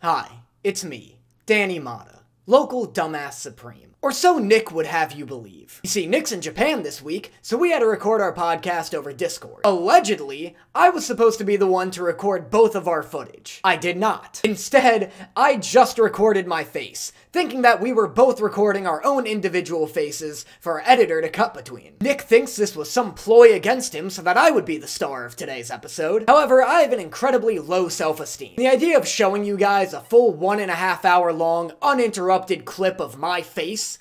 Hi, it's me, Danny Motta, local dumbass supreme. Or so Nick would have you believe. You see, Nick's in Japan this week, so we had to record our podcast over Discord. Allegedly, I was supposed to be the one to record both of our footage. I did not. Instead, I just recorded my face, thinking that we were both recording our own individual faces for our editor to cut between. Nick thinks this was some ploy against him so that I would be the star of today's episode. However, I have an incredibly low self-esteem. The idea of showing you guys a full 1.5 hour long, uninterrupted clip of my face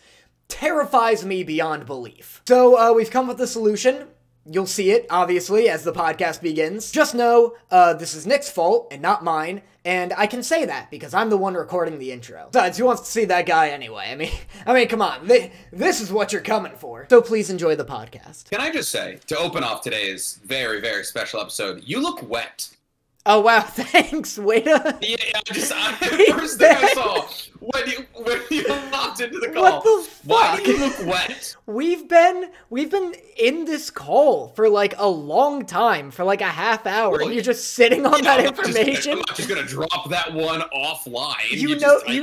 terrifies me beyond belief. So, we've come with a solution. You'll see it, obviously, as the podcast begins. Just know, this is Nick's fault, and not mine, and I can say that, because I'm the one recording the intro. Besides, who wants to see that guy anyway? I mean, come on, this is what you're coming for. So please enjoy the podcast. Can I just say, to open off today's very, very special episode, you look wet. Oh wow, thanks, waiter. Yeah, the first thing I saw when you hopped into the call. What the fuck? Why do you look wet? We've been in this call for like a long time, for like a half hour, and you're just sitting on that information. I'm not just gonna drop that one offline. You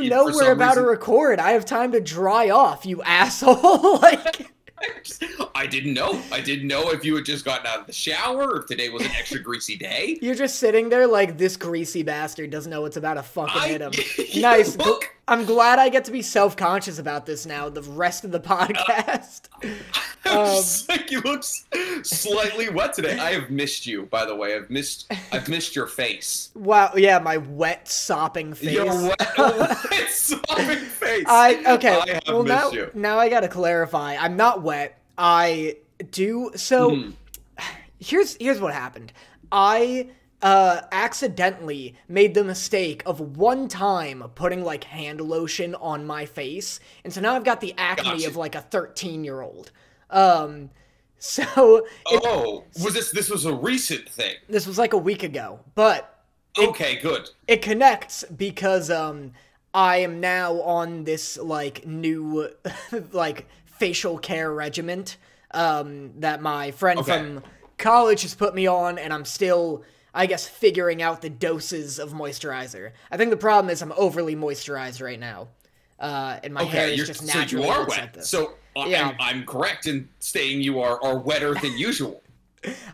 know we're about to record. I have time to dry off, you asshole. Like. I didn't know. I didn't know if you had just gotten out of the shower, or if today was an extra greasy day. You're just sitting there like, this greasy bastard doesn't know what's about to fucking hit him. Nice. Look. I'm glad I get to be self-conscious about this now, the rest of the podcast. You look slightly wet today. I have missed you, by the way. I've missed your face. Wow, yeah, my wet, sopping face. Your wet sopping face. Okay, I have missed you. Now I gotta clarify. I'm not wet. I do, so, here's what happened. I accidentally made the mistake of one time putting like hand lotion on my face, and so now I've got the acne of like a 13-year-old. So this was a recent thing. This was like a week ago, but okay, good. It connects because I am now on this like new like facial care regimen that my friend from college has put me on, and I'm still, I guess, figuring out the doses of moisturizer. I think the problem is I'm overly moisturized right now, and my hair is just naturally so you are looks wet. like this. So I'm correct in saying you are wetter than usual.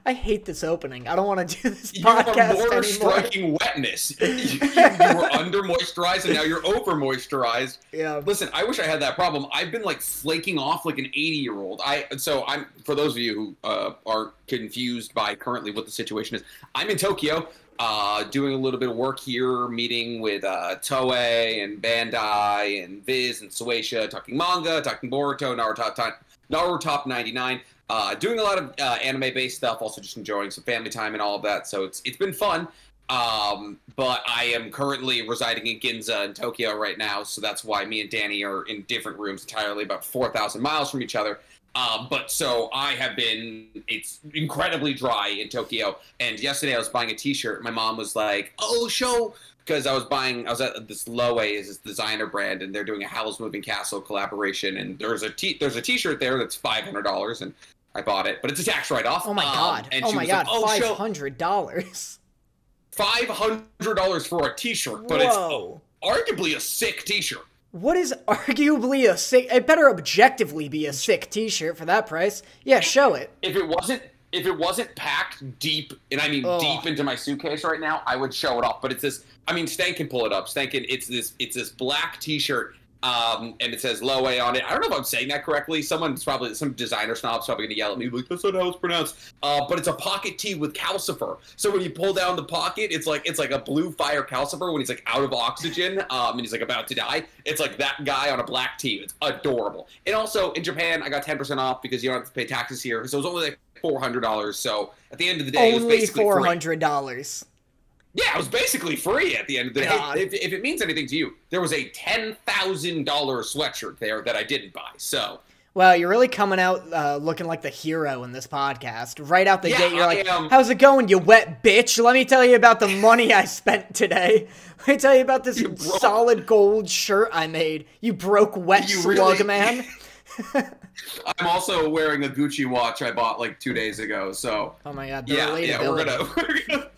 I hate this opening. I don't want to do this podcast anymore. You are more striking wetness. You were under moisturized, and now you're over moisturized. Yeah. Listen, I wish I had that problem. I've been like flaking off like an 80-year-old. I'm for those of you who are confused by currently what the situation is. I'm in Tokyo, doing a little bit of work here, meeting with Toei and Bandai and Viz and Sueisha, talking manga, talking Boruto, Naruto Top 99. Doing a lot of anime-based stuff, also just enjoying some family time and all of that, so it's been fun. But I am currently residing in Ginza in Tokyo right now, so that's why me and Danny are in different rooms entirely, about 4,000 miles from each other. But so it's incredibly dry in Tokyo, and yesterday I was buying a t-shirt. My mom was like, oh, because I was at this Loewe, is this designer brand, and they're doing a Howl's Moving Castle collaboration, and there's a t-shirt there that's $500, and I bought it, but it's a tax write-off. Oh my god! And oh my god! like, $500. $500 for a t-shirt, but it's arguably a sick t-shirt. What is arguably a sick? It better objectively be a sick t-shirt for that price. Yeah, show it. If it wasn't packed deep, and I mean deep into my suitcase right now, I would show it off. But it's this. I mean, Stank can pull it up. It's this black t-shirt. And it says Loewe on it. I don't know if I'm saying that correctly. Some designer snob's probably gonna yell at me, like, that's not how it's pronounced. But it's a pocket tee with calcifer. So when you pull down the pocket, it's like a blue fire calcifer when he's like out of oxygen, and he's like about to die. It's like that guy on a black tee. It's adorable. And also in Japan, I got 10% off because you don't have to pay taxes here. So it was only like $400. So at the end of the day, it was basically $400. Yeah, it was basically free at the end of the day. If it means anything to you, there was a $10,000 sweatshirt there that I didn't buy, so. Well, you're really coming out looking like the hero in this podcast. Right out the gate, you're like, how's it going, you wet bitch? Let me tell you about the money I spent today. Let me tell you about this solid gold shirt I made. You broke wet slug, man. I'm also wearing a Gucci watch I bought like 2 days ago, so. Oh my god, we're gonna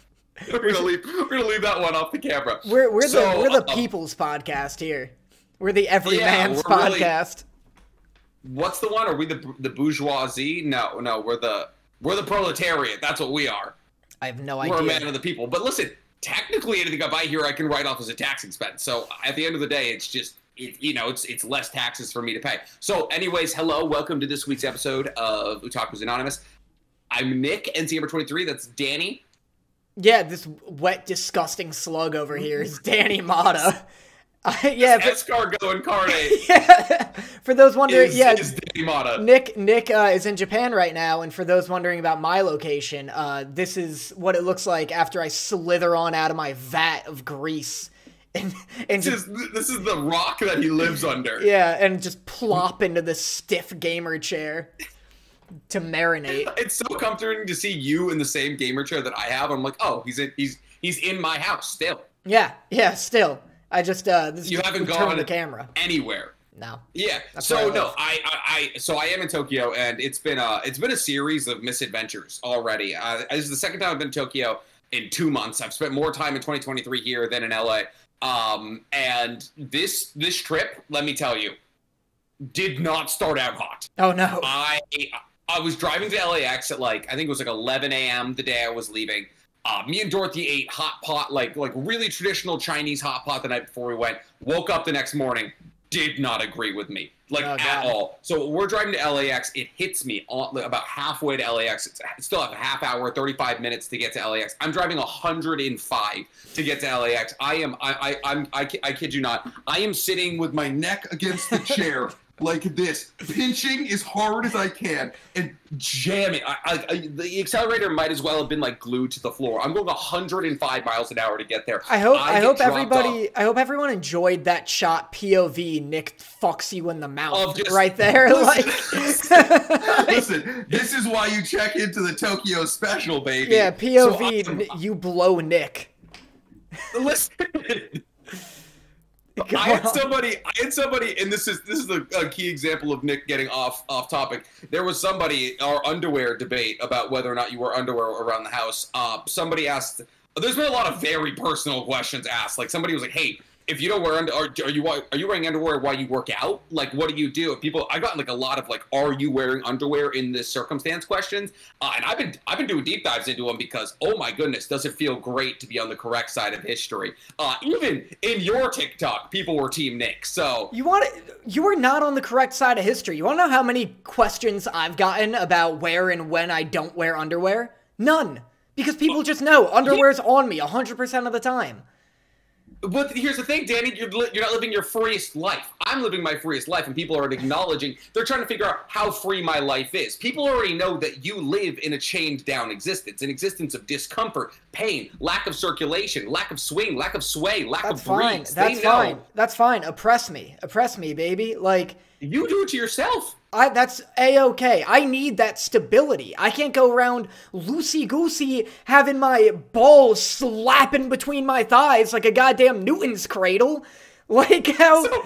We're gonna leave that one off the camera. We're the people's podcast here. We're the everyman's podcast. What's the one? Are we the bourgeoisie? No, we're the proletariat. That's what we are. I have no idea. We're a man of the people. But listen, technically, anything I buy here, I can write off as a tax expense. So at the end of the day, it's just it's less taxes for me to pay. So, anyways, hello, welcome to this week's episode of Otakus Anonymous. I'm Nick, NC number 23. That's Danny. Yeah, this wet, disgusting slug over here is Danny Motta. Yeah, escargot incarnate. Yeah, for those wondering, is Danny Motta. Nick is in Japan right now, and for those wondering about my location, this is what it looks like after I slither on out of my vat of grease. And this is the rock that he lives under. Yeah, and just plop into the stiff gamer chair to marinate. It's so comforting to see you in the same gamer chair that I have. I'm like, oh, he's in my house still. Yeah, still. I just you haven't gone the camera anywhere. No. Yeah. So no, I am in Tokyo, and it's been a series of misadventures already. This is the second time I've been to Tokyo in 2 months. I've spent more time in 2023 here than in LA. And this trip, let me tell you, did not start out hot. Oh no. I was driving to LAX at I think it was 11 a.m. the day I was leaving. Me and Dorothy ate hot pot, like really traditional Chinese hot pot the night before we went. Woke up the next morning, did not agree with me, at all. So we're driving to LAX. It hits me about halfway to LAX. It's still have a half hour, 35 minutes to get to LAX. I'm driving 105 to get to LAX. I kid you not. I am sitting with my neck against the chair. Like this, pinching as hard as I can and jamming. The accelerator might as well have been glued to the floor. I'm going 105 miles an hour to get there. I hope everyone enjoyed that shot POV. Nick fucks you in the mouth right there. Listen, this is why you check into the Tokyo special, baby. Yeah, POV. You blow Nick. Listen. I had somebody, and this is a key example of Nick getting off topic. There was our underwear debate about whether or not you wear underwear around the house. Somebody asked, there's been a lot of very personal questions asked. Somebody was like, hey, if you don't wear are you wearing underwear while you work out? What do you do? I got a lot of are you wearing underwear in this circumstance questions? And I've been doing deep dives into them because, oh my goodness, does it feel great to be on the correct side of history? Even in your TikTok, people were Team Nick. So you are not on the correct side of history. You want to know how many questions I've gotten about where and when I don't wear underwear? None, because people just know underwear's on me 100% of the time. But here's the thing, Danny, you're not living your freest life. I'm living my freest life, and people are acknowledging, they're trying to figure out how free my life is. People already know that you live in a chained-down existence, an existence of discomfort, pain, lack of circulation, lack of swing, lack of sway, lack of breeze. That's fine. That's fine. Oppress me, baby. You do it to yourself. That's A-okay. I need that stability. I can't go around loosey-goosey having my balls slapping between my thighs like a goddamn Newton's cradle. How... So,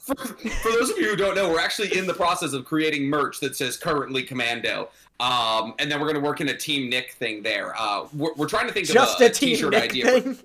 for those of you who don't know, we're actually in the process of creating merch that says currently Commando. And then we're going to work in a Team Nick thing there. We're trying to think of a t-shirt idea. Thing?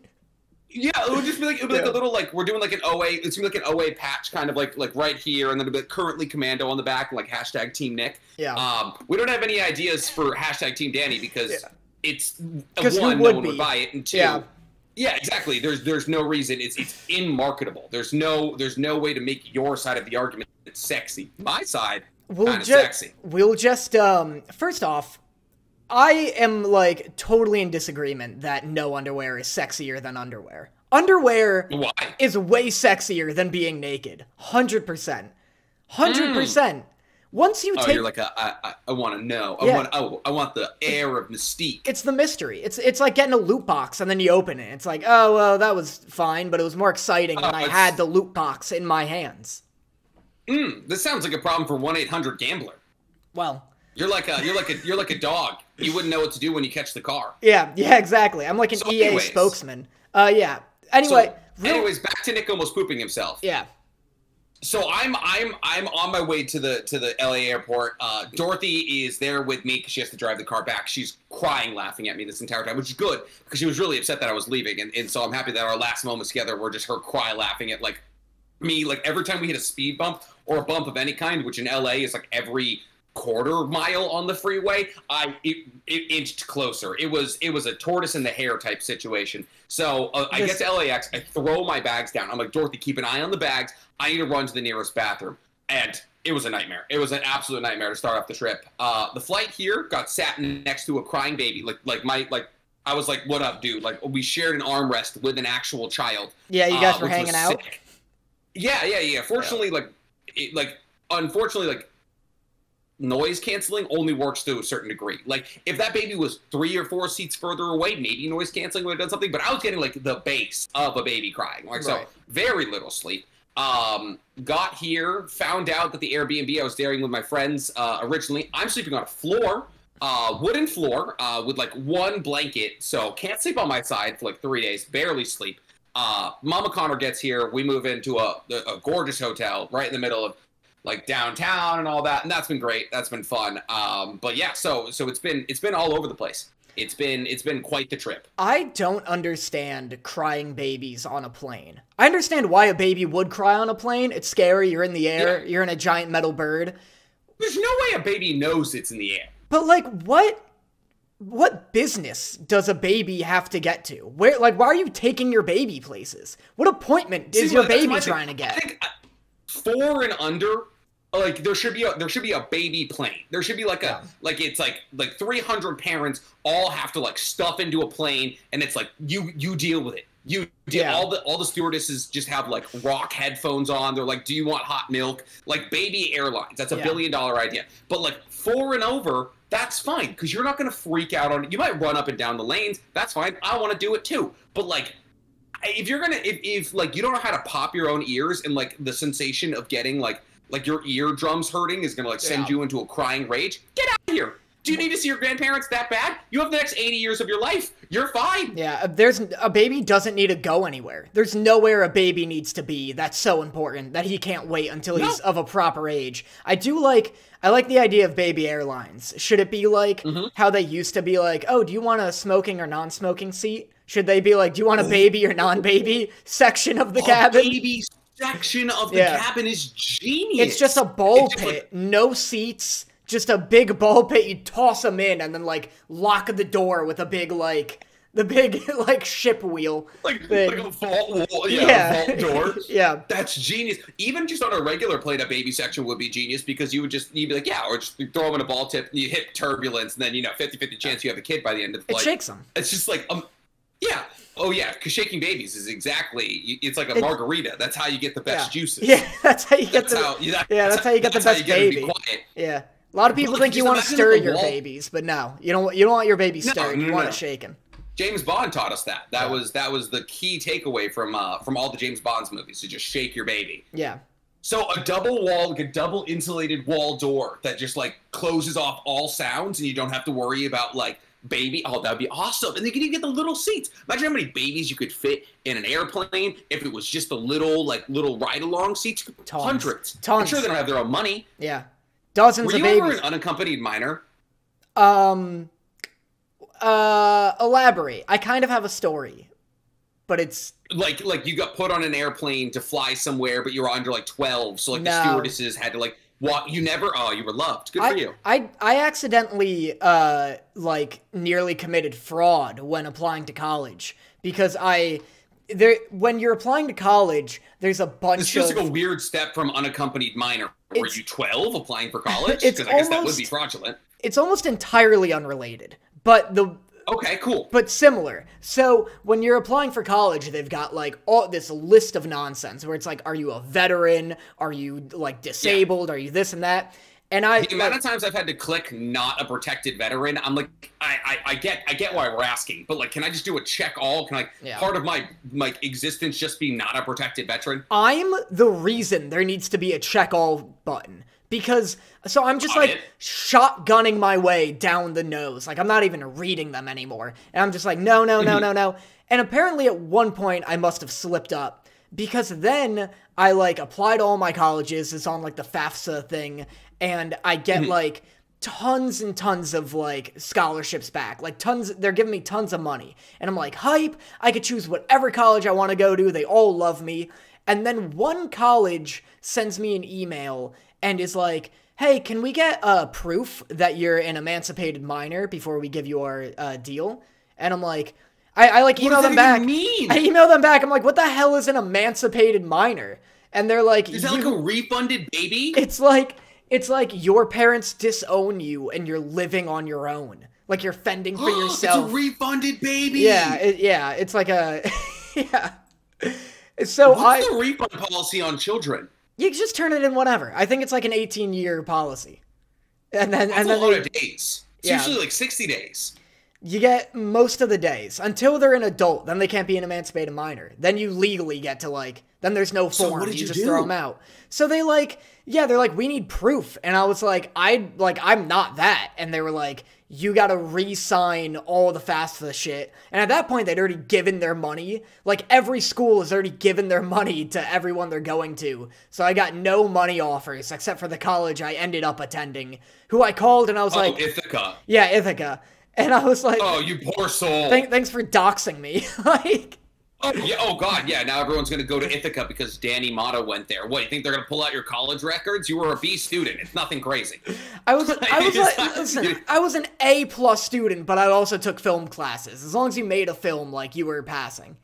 Yeah, it would just be a little we're doing an OA. It's gonna be an OA patch, kind of like right here, and then a bit currently Commando on the back, hashtag Team Nick. Yeah. We don't have any ideas for hashtag Team Danny because it's one, no one would buy it, and two, yeah, exactly. There's no reason. It's unmarketable. There's no way to make your side of the argument sexy. My side, kind of sexy. We'll just first off, I am totally in disagreement that no underwear is sexier than underwear. Underwear is way sexier than being naked. 100%. 100%. Once you take... you're I want to know. I want the air of mystique. It's the mystery. It's like getting a loot box and then you open it. It's oh, well, that was fine, but it was more exciting when I had the loot box in my hands. This sounds like a problem for 1-800-GAMBLER. Well... You're like a dog. You wouldn't know what to do when you catch the car. Yeah, exactly. I'm like an EA spokesman. Yeah. Anyway. Anyways, back to Nick almost pooping himself. Yeah. So I'm on my way to the LA airport. Dorothy is there with me because she has to drive the car back. She's crying, laughing at me this entire time, which is good because she was really upset that I was leaving, and so I'm happy that our last moments together were just her cry, laughing at like me. Like every time we hit a speed bump or a bump of any kind, which in LA is like every quarter mile on the freeway, it inched closer. It was a tortoise in the hare type situation. So I get to LAX, I throw my bags down. I'm like, Dorothy, keep an eye on the bags. I need to run to the nearest bathroom. And it was a nightmare. It was an absolute nightmare to start off the trip. The flight here got sat next to a crying baby. I was like, what up, dude? Like, we shared an armrest with an actual child. Yeah, you guys were hanging out? Sick. Yeah. Fortunately, unfortunately, noise canceling only works to a certain degree. Like, if that baby was 3 or 4 seats further away, maybe noise canceling would have done something, but I was getting, like, the base of a baby crying. Like, so, very little sleep. Got here, found out that the Airbnb I was staying with my friends, originally, I'm sleeping on a floor, wooden floor, with, like, 1 blanket, so can't sleep on my side for, like, 3 days, barely sleep. Mama Connor gets here, we move into a gorgeous hotel right in the middle of, like, downtown and all that, and that's been great. That's been fun. But yeah, so it's been all over the place. It's been quite the trip. I don't understand crying babies on a plane. I understand why a baby would cry on a plane. It's scary. You're in the air. Yeah. You're in a giant metal bird. There's no way a baby knows it's in the air. But like, what business does a baby have to get to? Where, like, why are you taking your baby places? What appointment is your baby trying to get? I think 4 and under. Like there should be a baby plane. There should be like it's like 300 parents all have to like stuff into a plane, and it's like you deal with it. You deal. Yeah. All the stewardesses just have like rock headphones on. They're like, do you want hot milk? Like baby airlines. That's a $1 billion idea. But like 4 and over, that's fine because you're not gonna freak out on it. You might run up and down the lanes. That's fine. I want to do it too. But like, if you're gonna if like you don't know how to pop your own ears and like the sensation of getting like your eardrums hurting is gonna like send you into a crying rage. Get out of here. Do you need to see your grandparents that bad? You have the next 80 years of your life. You're fine. Yeah, a baby doesn't need to go anywhere. There's nowhere a baby needs to be that's so important that he can't wait until he's of a proper age. I like the idea of baby airlines. Should it be like how they used to be like, oh, do you want a smoking or non-smoking seat? Should they be like, do you want a baby or non-baby section of the cabin? Baby section of the cabin is genius. It's just a ball pit, no seats, just a big ball pit. You toss them in and then like lock the door with a big like ship wheel, like a vault wall, a vault door. Yeah, that's genius. Even just on a regular plane, a baby section would be genius because you'd be like, or just throw them in a ball tip and you hit turbulence and then 50-50 chance you have a kid by the end of the flight. It shakes them. It's just like yeah. Oh, yeah, because shaking babies is it's like a margarita. That's how you get the best juices. Yeah, that's how you get that's how you get the best baby. Yeah. A lot of people think you want to stir your babies, but no. You don't want your baby stirred. You want it shaken. James Bond taught us that. That was the key takeaway from all the James Bond's movies, to just shake your baby. Yeah. So a double insulated wall door that just like closes off all sounds and you don't have to worry about like baby. Oh, that'd be awesome. And you can even get the little seats. Imagine how many babies you could fit in an airplane if it was just the little ride-along seats. Hundreds. I'm sure they don't have their own money. Yeah. Dozens of babies. Were you ever an unaccompanied minor? Elaborate. I kind of have a story, but it's like you got put on an airplane to fly somewhere, but you were under like 12, so like the stewardesses had to like walk. You never. Oh, you were loved. Good for you. I accidentally nearly committed fraud when applying to college because when you're applying to college, there's a bunch of... This feels like a weird step from unaccompanied minor. Were you 12 applying for college? Because I guess that would be fraudulent. It's almost entirely unrelated, but Okay, cool. But similar. So when you're applying for college, they've got like all this list of nonsense where it's like, are you a veteran? Are you like disabled? Are you this and that? And the amount of times I've had to click not a protected veteran, I'm like, I get why we're asking, but like, can I just do a check all? Can part of my existence just be not a protected veteran? I'm the reason there needs to be a check all button. Because, so I'm just like shotgunning my way down the nose. Like, I'm not even reading them anymore. And I'm just like, no. And apparently at one point I must have slipped up. because then I, like, apply to all my colleges. It's on, like, the FAFSA thing, and I get, like, tons and tons of, like, scholarships back. Like, tons, they're giving me tons of money. And I'm like, hype, I could choose whatever college I want to go to. They all love me. And then one college sends me an email and is like, hey, can we get proof that you're an emancipated minor before we give you our deal? And I'm like, I like email them back. I email them back. I'm like, what the hell is an emancipated minor? And they're like, is that like a refunded baby? It's like your parents disown you and you're living on your own. Like you're fending for yourself. It's a refunded baby. Yeah, it's like a yeah. So what's the refund policy on children? You can just turn it in whenever. I think it's like an 18-year policy. And then That's a lot of days. It's usually like 60 days. You get most of the days until they're an adult. Then they can't be an emancipated minor. Then you legally get to like. Then there's no form. So what did you just do? Throw them out. So they like, yeah, they're like, we need proof. And I was like, I'm not that. And they were like, you gotta re-sign all the FAFSA shit. And at that point, they'd already given their money. Like every school has already given their money to everyone they're going to. So I got no money offers except for the college I ended up attending, who I called and I was like, Ithaca. Yeah, Ithaca. And I was like, oh, you poor soul. Thanks for doxing me. Like, oh yeah, oh god, yeah. Now everyone's gonna go to Ithaca because Danny Motta went there. What, you think they're gonna pull out your college records? You were a B student. It's nothing crazy. I was like, listen, I was an A+ student, but I also took film classes. As long as you made a film, like you were passing.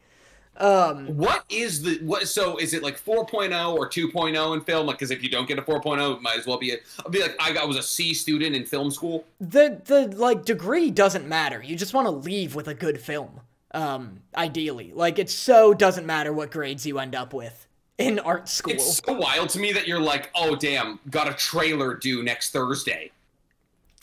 What is so is it like 4.0 or 2.0 in film? Like, because if you don't get a 4.0, it might as well be I was a C student in film school. The like degree doesn't matter. You just want to leave with a good film. Ideally. Like, it so doesn't matter what grades you end up with in art school. It's so wild to me that you're like, oh damn, got a trailer due next Thursday.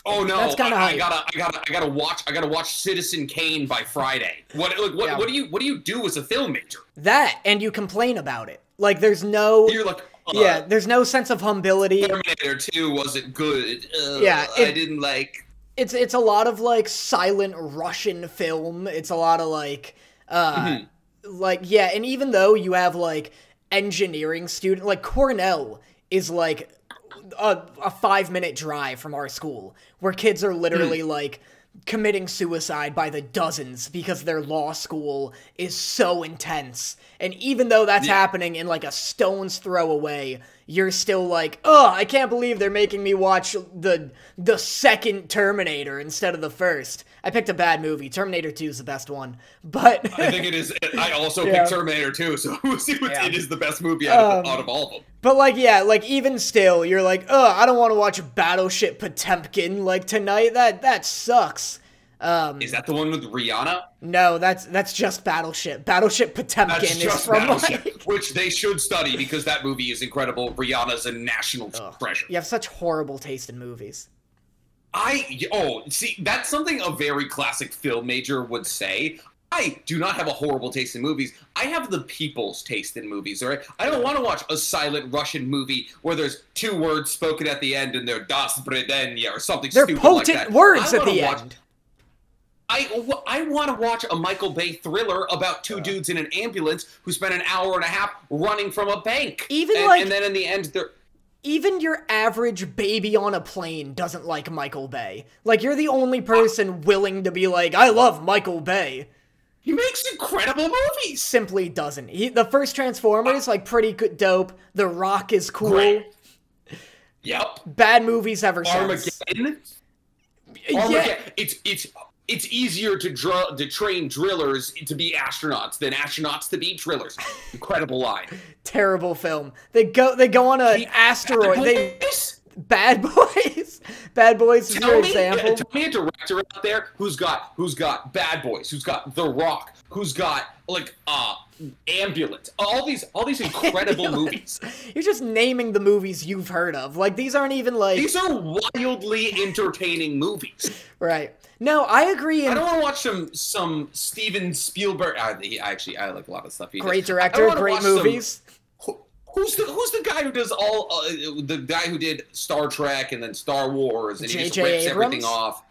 Oh no, that's kind of I gotta watch Citizen Kane by Friday. What do you do as a film major? That, and you complain about it. Like, there's no... You're like, yeah, there's no sense of humility. Terminator 2 wasn't good. Yeah, I didn't like... It's a lot of, like, silent Russian film. It's a lot of, like, like, yeah, and even though you have, like, engineering student, like, Cornell is, like, a 5-minute drive from our school, where kids are literally, like, committing suicide by the dozens because their law school is so intense. And even though that's happening in, like, a stone's throw away, you're still like, oh, I can't believe they're making me watch the second Terminator instead of the first. I picked a bad movie. Terminator 2 is the best one, but... I think it is. I also picked Terminator 2, so we'll see what it is the best movie out of all of them. But, like, yeah, like, even still, you're like, oh, I don't want to watch Battleship Potemkin, like, tonight. That sucks. Is that the one with Rihanna? No, that's just Battleship. Battleship Potemkin is from Battleship, like... which they should study because that movie is incredible. Rihanna's a national treasure. You have such horrible taste in movies. See, that's something a very classic film major would say. I do not have a horrible taste in movies. I have the people's taste in movies, all right? I don't want to watch a silent Russian movie where there's 2 words spoken at the end and they're das bredenya or something stupid like that. They're potent words at the end. I want to watch a Michael Bay thriller about 2 dudes in an ambulance who spent an hour and a half running from a bank. And then in the end, they're... Even your average baby on a plane doesn't like Michael Bay. Like, you're the only person willing to be like, I love Michael Bay. He makes incredible movies. Simply doesn't. The first Transformers, like, pretty good, dope. The Rock is cool. Great. Yep. Bad movies ever since. Armageddon. Yeah. It's easier to train drillers to be astronauts than astronauts to be drillers. Incredible line. Terrible film. They go on an asteroid. Bad Boys. Bad Boys is your example. Tell me a director out there who's got Bad Boys, who's got The Rock, who's got like Ambulance, all these incredible movies. You're just naming the movies you've heard of. Like, these aren't even like... These are wildly entertaining movies. Right. No, I agree. I don't want to watch some Steven Spielberg. I like a lot of stuff. Great director, great movies. Who's the guy who does all the guy who did Star Trek and then Star Wars and he just rips everything off?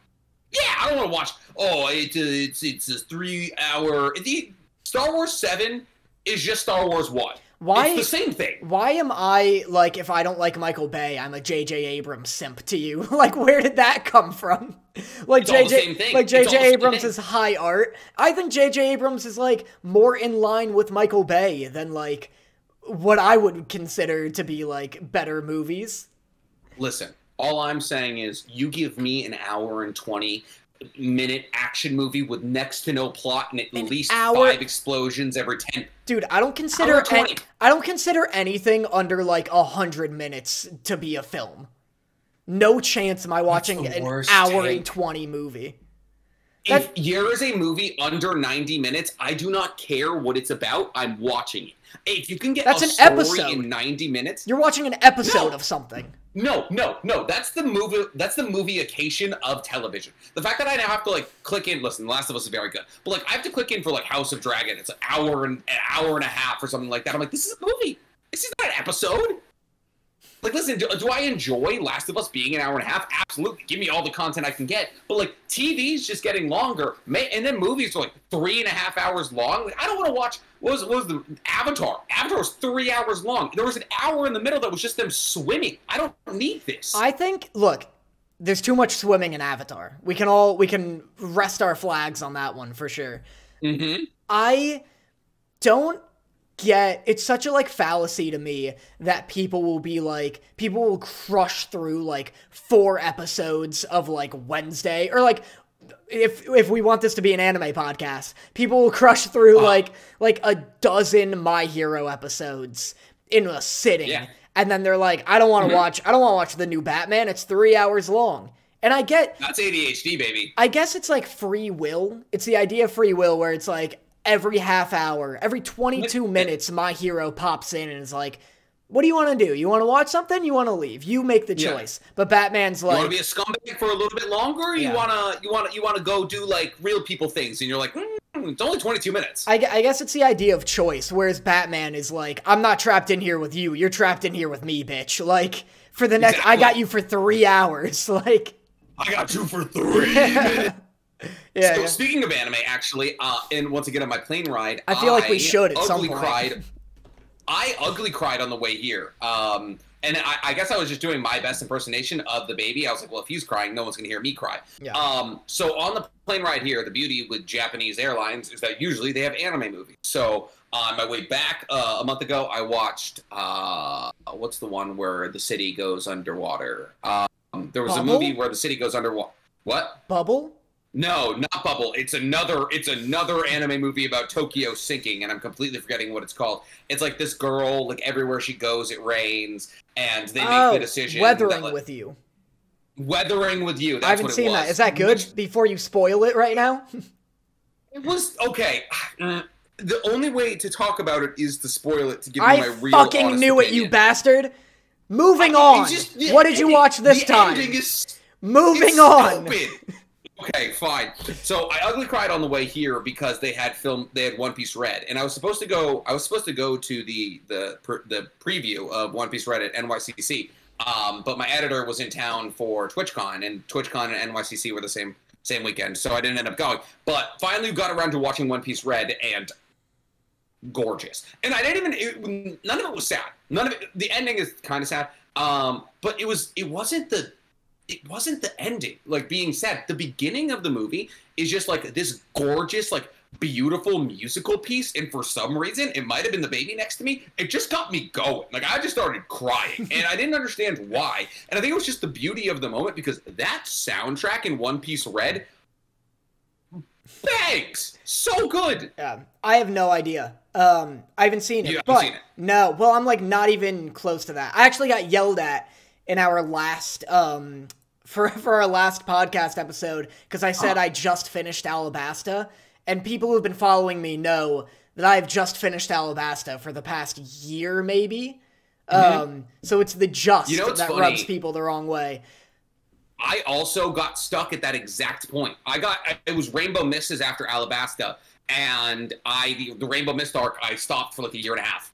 Yeah, I don't want to watch. Oh, it's a 3-hour. Star Wars 7 is just Star Wars 1. Why? It's the same thing. Why am I, like, if I don't like Michael Bay, I'm a J.J. Abrams simp to you? Like, where did that come from? Like, it's all the same thing. Like, J.J. Abrams is high art. I think J.J. Abrams is, like, more in line with Michael Bay than, like, what I would consider to be, like, better movies. Listen, all I'm saying is you give me an hour and 20-minute action movie with next to no plot and at least 5 explosions every 10. Dude, I don't consider anything under like 100 minutes to be a film. No chance am I watching an hour and 20 movie. If there is a movie under 90 minutes, I do not care what it's about. I'm watching it. If you can get a story in 90 minutes, you're watching an episode of something. No. That's the movie. That's the movie-ication of television. The fact that I now have to like click in. Listen, The Last of Us is very good, but like I have to click in for like House of Dragon. It's an hour and a half or something like that. I'm like, this is a movie. This is not an episode. Like, listen, do I enjoy Last of Us being an hour and a half? Absolutely. Give me all the content I can get. But, like, TV's just getting longer. And then movies are, like, 3.5 hours long. Like, I don't want to watch... What was the... Avatar. Avatar was 3 hours long. There was an hour in the middle that was just them swimming. I don't need this. I think... Look, there's too much swimming in Avatar. We can rest our flags on that one, for sure. Mm-hmm. I don't... it's such a like fallacy to me that people will crush through like 4 episodes of like Wednesday, or like if we want this to be an anime podcast, people will crush through like a dozen My Hero episodes in a sitting, and then they're like, I don't want to watch the new Batman. It's 3 hours long. And I get that's ADHD, baby. I guess it's like free will. It's the idea of free will where it's like every half hour, every 22 minutes, My Hero pops in and is like, what do you want to do? You want to watch something? You want to leave? You make the choice. But Batman's like, you want to be a scumbag for a little bit longer? Or you want to go do like real people things? And you're like, it's only 22 minutes. I guess it's the idea of choice. Whereas Batman is like, I'm not trapped in here with you. You're trapped in here with me, bitch. Like for the next, I got you for 3 hours. Like I got you for 3 minutes. So speaking of anime, actually, and once again on my plane ride, I feel like we should at some point. I ugly cried on the way here. And I guess I was just doing my best impersonation of the baby. I was like, well, if he's crying, no one's gonna hear me cry. Yeah. So on the plane ride here, the beauty with Japanese airlines is that usually they have anime movies. So on my way back a month ago, I watched what's the one where the city goes underwater? There was a movie where the city goes underwater. What? Bubble? No, not Bubble. It's another anime movie about Tokyo sinking, and I'm completely forgetting what it's called. It's like this girl, like everywhere she goes, it rains, and they make the decision. Weathering with You. Weathering with You. That's I haven't seen that. Is that good? Before you spoil it right now? It was okay. The only way to talk about it is to spoil it to give you my real I fucking knew it, you bastard. Moving on. What did you watch this time? Moving on. Okay, fine. So I ugly cried on the way here because they had One Piece Red, and I was supposed to go to the preview of One Piece Red at NYCC. But my editor was in town for TwitchCon, and TwitchCon and NYCC were the same weekend, so I didn't end up going. But finally got around to watching One Piece Red, and gorgeous. And I didn't even none of it was sad. None of it. The ending is kind of sad. But it wasn't the ending, like being sad. The beginning of the movie is just like this gorgeous, like beautiful musical piece, and for some reason, it might have been the baby next to me, it just got me going. Like I just started crying, and I didn't understand why. And I think it was just the beauty of the moment, because that soundtrack in One Piece Red bangs so good. Yeah, I have no idea. I haven't seen it. You haven't seen it? No. Well, I'm like not even close to that. I actually got yelled at in our last for our last podcast episode because I said I just finished Alabasta, and people who've been following me know that I've just finished Alabasta for the past year, maybe. So it's the that rubs people the wrong way. I also got stuck at that exact point. It was Rainbow Mists after Alabasta, and the Rainbow Mist arc I stopped for like a year and a half.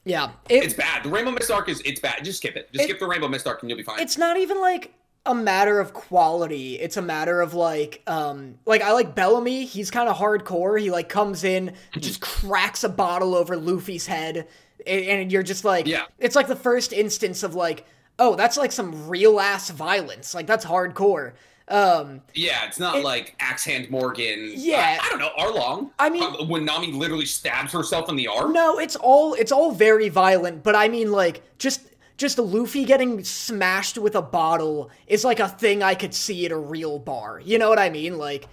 Yeah. It's bad. The Rainbow Mist arc it's bad. Just skip it. Skip the Rainbow Mist arc and you'll be fine. It's not even like a matter of quality. It's a matter of like I like Bellamy. He's kind of hardcore. He like comes in, just cracks a bottle over Luffy's head, And you're just like, yeah. It's like the first instance of like, oh, that's like some real ass violence. Like that's hardcore. Yeah, it's not like Axe Hand Morgan. Yeah. I don't know, Arlong. I mean, when Nami literally stabs herself in the arm. No, it's all very violent, but I mean like just Luffy getting smashed with a bottle is like a thing I could see at a real bar. You know what I mean? Like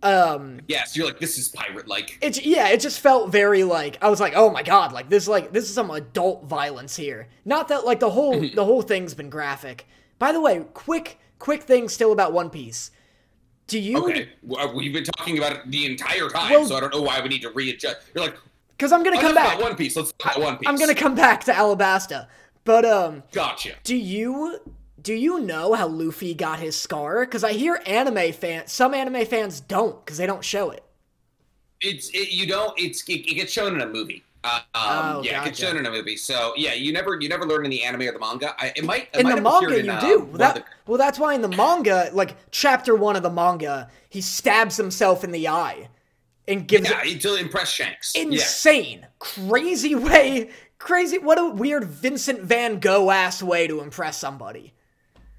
yes, you're like, this is pirate-like. It just felt very like, I was like, oh my god, like this is some adult violence here. Not that like the whole thing's been graphic. By the way, quick thing still about One Piece. Do you? Okay, we've been talking about it the entire time, so I don't know why we need to readjust. You're like, because I'm gonna come back. About One Piece. Let's talk about One Piece. I'm gonna come back to Alabasta, but Gotcha. Do you know how Luffy got his scar? Because I hear some anime fans don't, because they don't show it. It gets shown in a movie. Gotcha. It gets shown in a movie. So yeah, you never learn in the anime or the manga. In the manga, you do. Well, that's why in the manga, like chapter 1 of the manga, he stabs himself in the eye and gives it to impress Shanks. Insane, crazy way, crazy. What a weird Vincent Van Gogh ass way to impress somebody.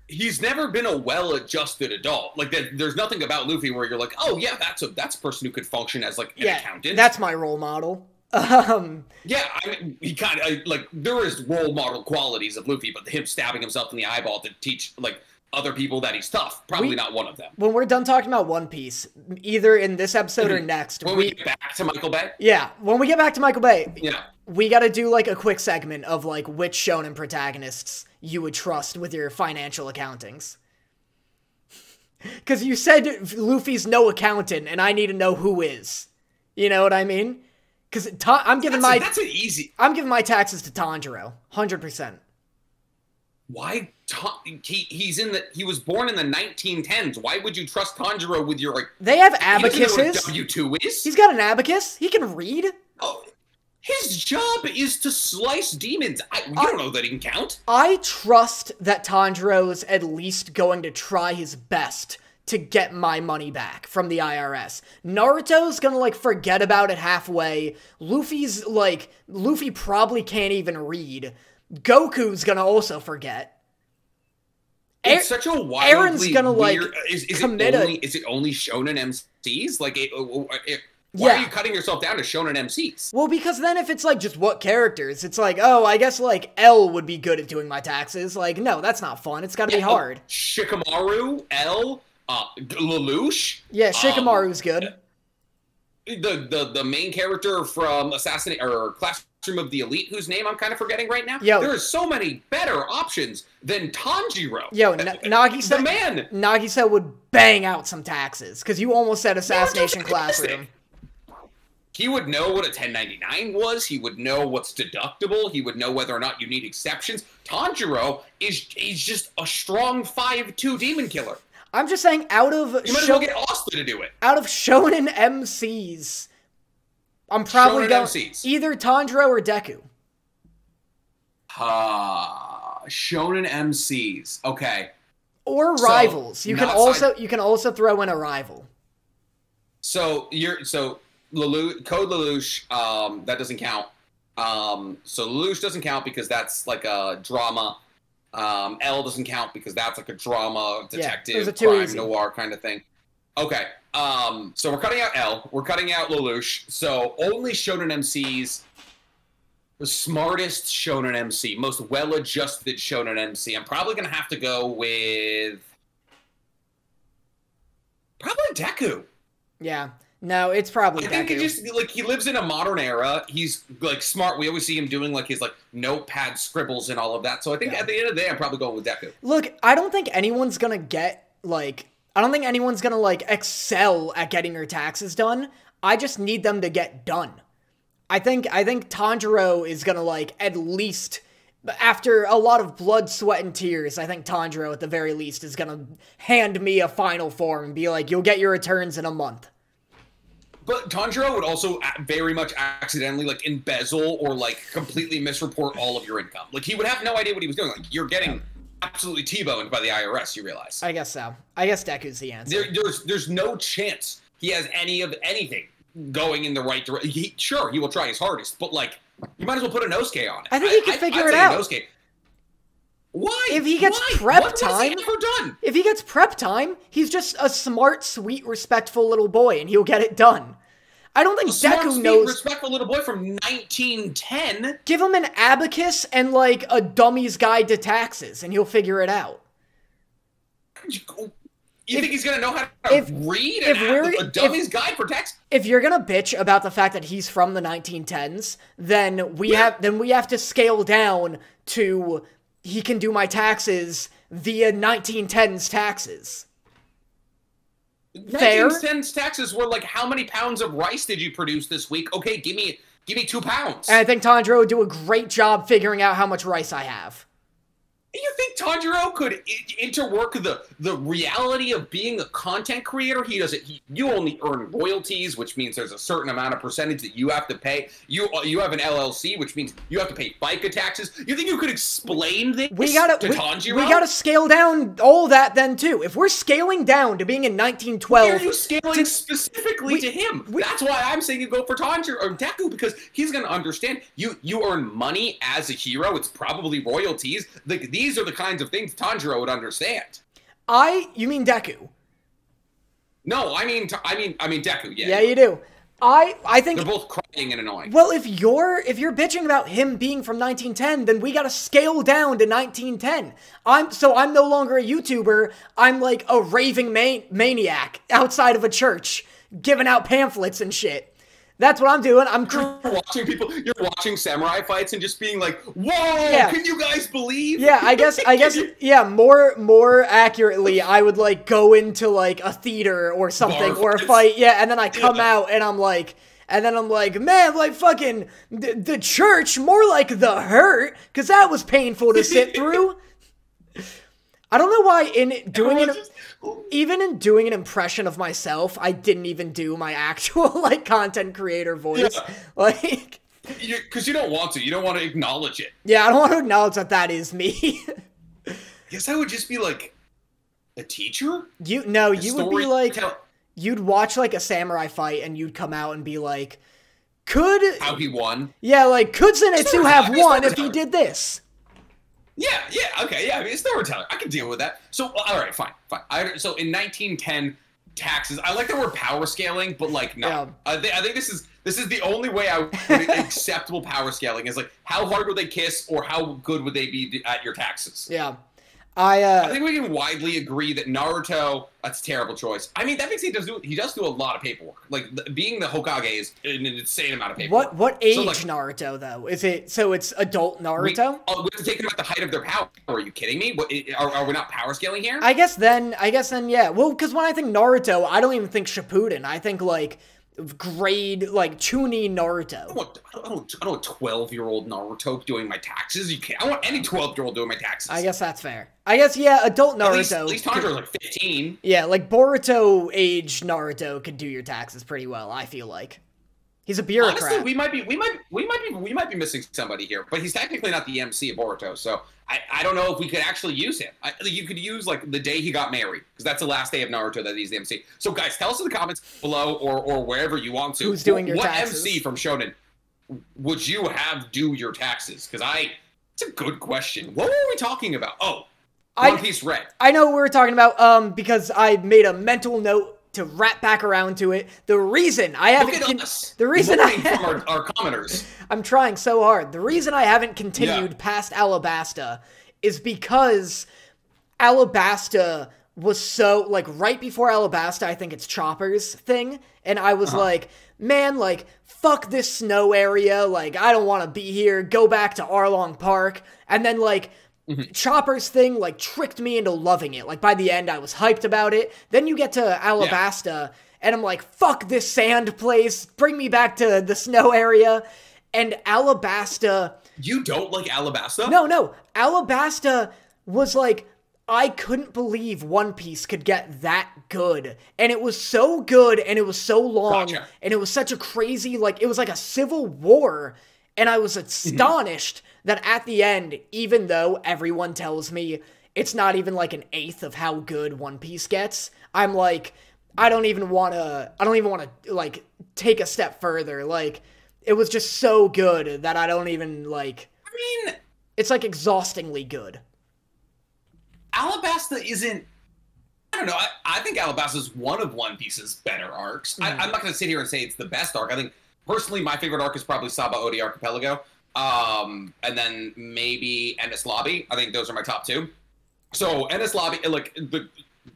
He's never been a well-adjusted adult. Like, there's nothing about Luffy where you're like, oh yeah, that's a person who could function as like an accountant. That's my role model. Yeah, I mean, he kind of like there is role model qualities of Luffy, but him stabbing himself in the eyeball to teach like other people that he's tough, probably not one of them. When we're done talking about One Piece, either in this episode or next, when we get back to Michael Bay. Yeah, when we get back to Michael Bay. Yeah. We gotta do, like, a quick segment of, like, which shonen protagonists you would trust with your financial accountings. Because you said Luffy's no accountant, and I need to know who is. You know what I mean? Because I'm giving that's an easy... I'm giving my taxes to Tanjiro. 100%. Why? He was born in the 1910s. Why would you trust Tanjiro with your, like... They have abacuses. He doesn't know what W2 is? He's got an abacus. He can read. Oh... His job is to slice demons. You don't know that he can count. I trust that Tanjiro's at least going to try his best to get my money back from the IRS. Naruto's gonna, like, forget about it halfway. Luffy probably can't even read. Goku's gonna also forget. It's such a wildly Aaron's gonna, like, weird... Is it only shonen MCs? Like, why are you cutting yourself down to shonen MCs? Well, because then if it's, like, just what characters, it's like, oh, I guess, like, L would be good at doing my taxes. Like, no, that's not fun. It's gotta be hard. Shikamaru, L, Lelouch. Yeah, Shikamaru's good. The main character from Classroom of the Elite, whose name I'm kind of forgetting right now. Yo, there are so many better options than Tanjiro. Yo, Nagisa, the man. Nagisa would bang out some taxes, because you almost said Assassination Classroom. He would know what a 1099 was. He would know what's deductible. He would know whether or not you need exceptions. Tanjiro is just a strong 5'2" demon killer. I'm just saying, out of you might as well get Austin to do it. Out of shonen MCs, I'm probably going either Tanjiro or Deku. Shonen MCs. Okay. Or rivals. You can also throw in a rival. So Code Lelouch, that doesn't count. So Lelouch doesn't count because that's like a drama. L doesn't count because that's like a drama, detective, crime, noir kind of thing. Okay. So we're cutting out L. We're cutting out Lelouch. So only shonen MCs. The smartest shonen MC, most well-adjusted shonen MC. I'm probably gonna have to go with probably Deku. Yeah. No, it's probably Deku. I think he lives in a modern era. He's like smart. We always see him doing like his like notepad scribbles and all of that. So I think at the end of the day, I'm probably going with Deku. Look, I don't think anyone's gonna excel at getting their taxes done. I just need them to get done. I think Tanjiro is gonna like at least, after a lot of blood, sweat, and tears, I think Tanjiro at the very least is gonna hand me a final form and be like, you'll get your returns in a month. But Tanjiro would also very much accidentally like embezzle or like completely misreport all of your income. Like he would have no idea what he was doing. Like you're getting absolutely T-boned by the IRS, you realize. I guess so. I guess Deku's the answer. There's no chance he has any of anything going in the right direction. Sure, he will try his hardest, but like You might as well put a Nosuke on it. I think he can figure it out. Nosuke. Why? If he gets prep time, if he gets prep time, he's just a smart, sweet, respectful little boy, and he'll get it done. I don't think Deku knows. Respectful little boy from 1910. Give him an abacus and like a dummy's guide to taxes, and he'll figure it out. You think he's gonna know how to read a dummy's guide for tax? If you're gonna bitch about the fact that he's from the 1910s, then we have to scale down to he can do my taxes via 1910s taxes. 1910s taxes were like, how many pounds of rice did you produce this week? Okay, give me 2 pounds. And I think Tanjiro would do a great job figuring out how much rice I have. You think Tanjiro could interwork the reality of being a content creator? He doesn't. You only earn royalties, which means there's a certain amount of percentage that you have to pay. You have an LLC, which means you have to pay FICA taxes. You think you could explain this to Tanjiro? We gotta scale down all that then too. If we're scaling down to being in 1912, why are you scaling specifically to him? That's why I'm saying you go for Tanjiro or Deku, because he's gonna understand. You earn money as a hero. It's probably royalties. These are the kinds of things Tanjiro would understand. You mean Deku? No, I mean Deku. Yeah. Yeah, you do. I think they're both crying and annoying. Well, if you're bitching about him being from 1910, then we gotta scale down to 1910. I'm no longer a YouTuber. I'm like a raving maniac outside of a church, giving out pamphlets and shit. That's what I'm doing. You're watching samurai fights and just being like, "Whoa! Yeah. Can you guys believe?" Yeah, I guess. Yeah, more accurately, I would like go into like a theater or something or a fight. Yeah, and then I come out and I'm like, man, like fucking the church, more like the hurt, because that was painful to sit through. I don't know why even in doing an impression of myself, I didn't even do my actual like content creator voice. Yeah. Like, because you don't want to. You don't want to acknowledge it. Yeah, I don't want to acknowledge that is me. Guess I would just be like a teacher. You would be like, you'd watch like a samurai fight and you'd come out and be like, how he won? Yeah, like could Zenitsu have won if he did this? Yeah, okay, yeah, I mean, it's storytelling. I can deal with that. So, all right, fine. So, in 1910, taxes, I like the word power scaling, but, like, no. Yeah. I think this is the only way I would acceptable power scaling is, like, how hard would they kiss or how good would they be at your taxes? Yeah. I think we can widely agree that Naruto, that's a terrible choice. I mean, that means he does do a lot of paperwork. Like, being the Hokage is an insane amount of paperwork. What age Naruto, though? It's adult Naruto? We have to take them at the height of their power. Are you kidding me? Are we not power scaling here? I guess then, yeah. Well, because when I think Naruto, I don't even think Shippuden. I think, like, grade, like, Chunin Naruto. I don't want 12-year-old Naruto doing my taxes. You can't. I want any 12-year-old doing my taxes. I guess that's fair. I guess, yeah, adult Naruto. At least Tanjiro's like 15. Yeah, like Boruto age Naruto could do your taxes pretty well, I feel like. He's a bureaucrat. Honestly, we might be missing somebody here, but he's technically not the MC of Boruto, so I don't know if we could actually use him. You could use like the day he got married, because that's the last day of Naruto that he's the MC. So guys, tell us in the comments below or wherever you want to. Who's doing your taxes? What MC from Shonen would you have do your taxes? Because it's a good question. What were we talking about? Oh, One Piece Red. I know what we were talking about because I made a mental note to wrap back around to it. The reason I haven't from our commenters. I'm trying so hard. The reason I haven't continued past Alabasta is because Alabasta was so, like, right before Alabasta, I think it's Chopper's thing, and I was like, man, like, fuck this snow area, like, I don't want to be here, go back to Arlong Park, and then, like, Chopper's thing, like, tricked me into loving it. Like, by the end, I was hyped about it. Then you get to Alabasta, and I'm like, fuck this sand place. Bring me back to the snow area. And Alabasta... You don't like Alabasta? No. Alabasta was like... I couldn't believe One Piece could get that good. And it was so good, and it was so long, and it was such a crazy, like, it was like a civil war. And I was astonished that at the end, even though everyone tells me it's not even like an eighth of how good One Piece gets, I'm like, I don't even want to, like, take a step further. Like, it was just so good that I don't even, like... I mean... It's, like, exhaustingly good. Alabasta isn't... I don't know. I think Alabasta is one of One Piece's better arcs. I'm not going to sit here and say it's the best arc. I think, personally, my favorite arc is probably Sabaody Archipelago. And then maybe Enies Lobby. I think those are my top two. So, Enies Lobby, like, the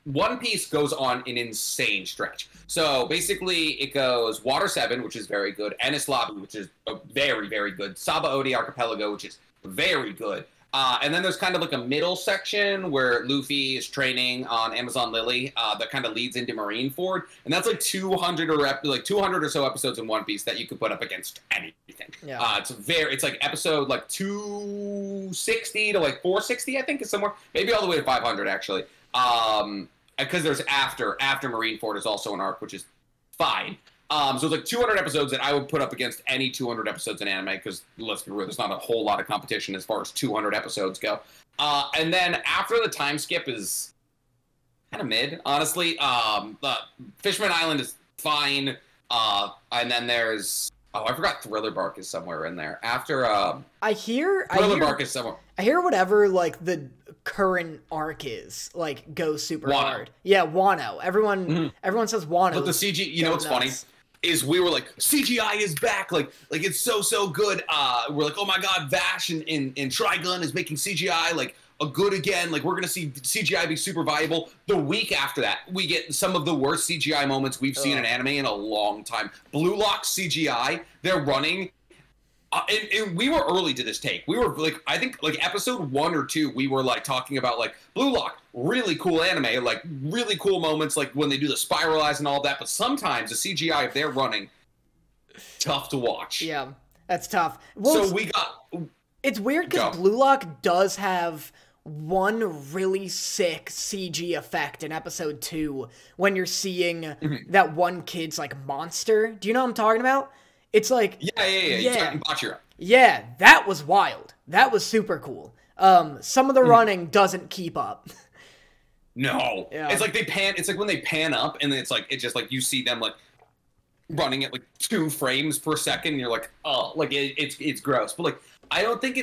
One Piece goes on an insane stretch. So, basically, it goes Water 7, which is very good. Enies Lobby, which is very, very good. Sabaody Archipelago, which is very good. And then there's kind of like a middle section where Luffy is training on Amazon Lily that kind of leads into Marineford, and that's like 200 or so episodes in One Piece that you could put up against anything. Yeah. It's like episode like 260 to like 460, I think, is somewhere, maybe all the way to 500 actually. Because there's after Marineford is also an arc, which is fine. So it's like 200 episodes that I would put up against any 200 episodes in anime, because let's be real, there's not a whole lot of competition as far as 200 episodes go. And then after the time skip is kind of mid, honestly. Fishman Island is fine. And then there's... Oh, I forgot Thriller Bark is somewhere in there. After... Thriller Bark is somewhere. I hear whatever, like, the current arc is, like, goes super Wano. hard. Yeah, Wano. Everyone says Wano. But the CG... You know what's funny? Is we were like, CGI is back, like it's so good. We're like, oh my god, Vash and Trigun is making CGI like a good again. Like, we're gonna see CGI be super viable. The week after that, we get some of the worst CGI moments we've seen in anime in a long time. Blue Lock CGI, they're running. And we were early to this take. We were like, I think like episode 1 or 2, we were like talking about like Blue Lock, really cool anime, like really cool moments, like when they do the spiralize and all that. But sometimes the CGI, if they're running, tough to watch. Yeah, that's tough. Well, so we got... It's weird because Blue Lock does have one really sick CG effect in episode 2 when you're seeing that one kid's like monster. Do you know what I'm talking about? It's like... Yeah. Yeah, that was wild. That was super cool. Some of the running doesn't keep up. No. Yeah. It's like it's like when they pan up and it's just like you see them like running at like 2 frames per second and you're like, oh, like it's gross. But like I don't think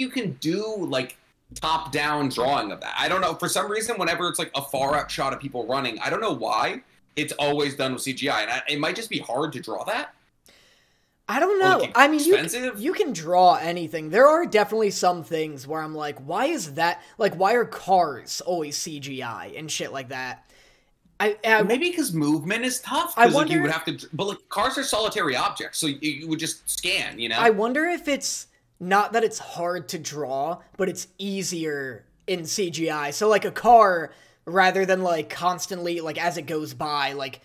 you can do like top-down drawing of that. I don't know. For some reason, whenever it's like a far-out shot of people running, I don't know why, it's always done with CGI. And it might just be hard to draw that. I don't know. I mean, you can draw anything. There are definitely some things where I'm like, why is that? Like, why are cars always CGI and shit like that? Maybe because movement is tough. I wonder. Like, you would have to, but like cars are solitary objects, so you would just scan. You know. I wonder if it's not that it's hard to draw, but it's easier in CGI. So like a car, rather than like constantly like as it goes by, like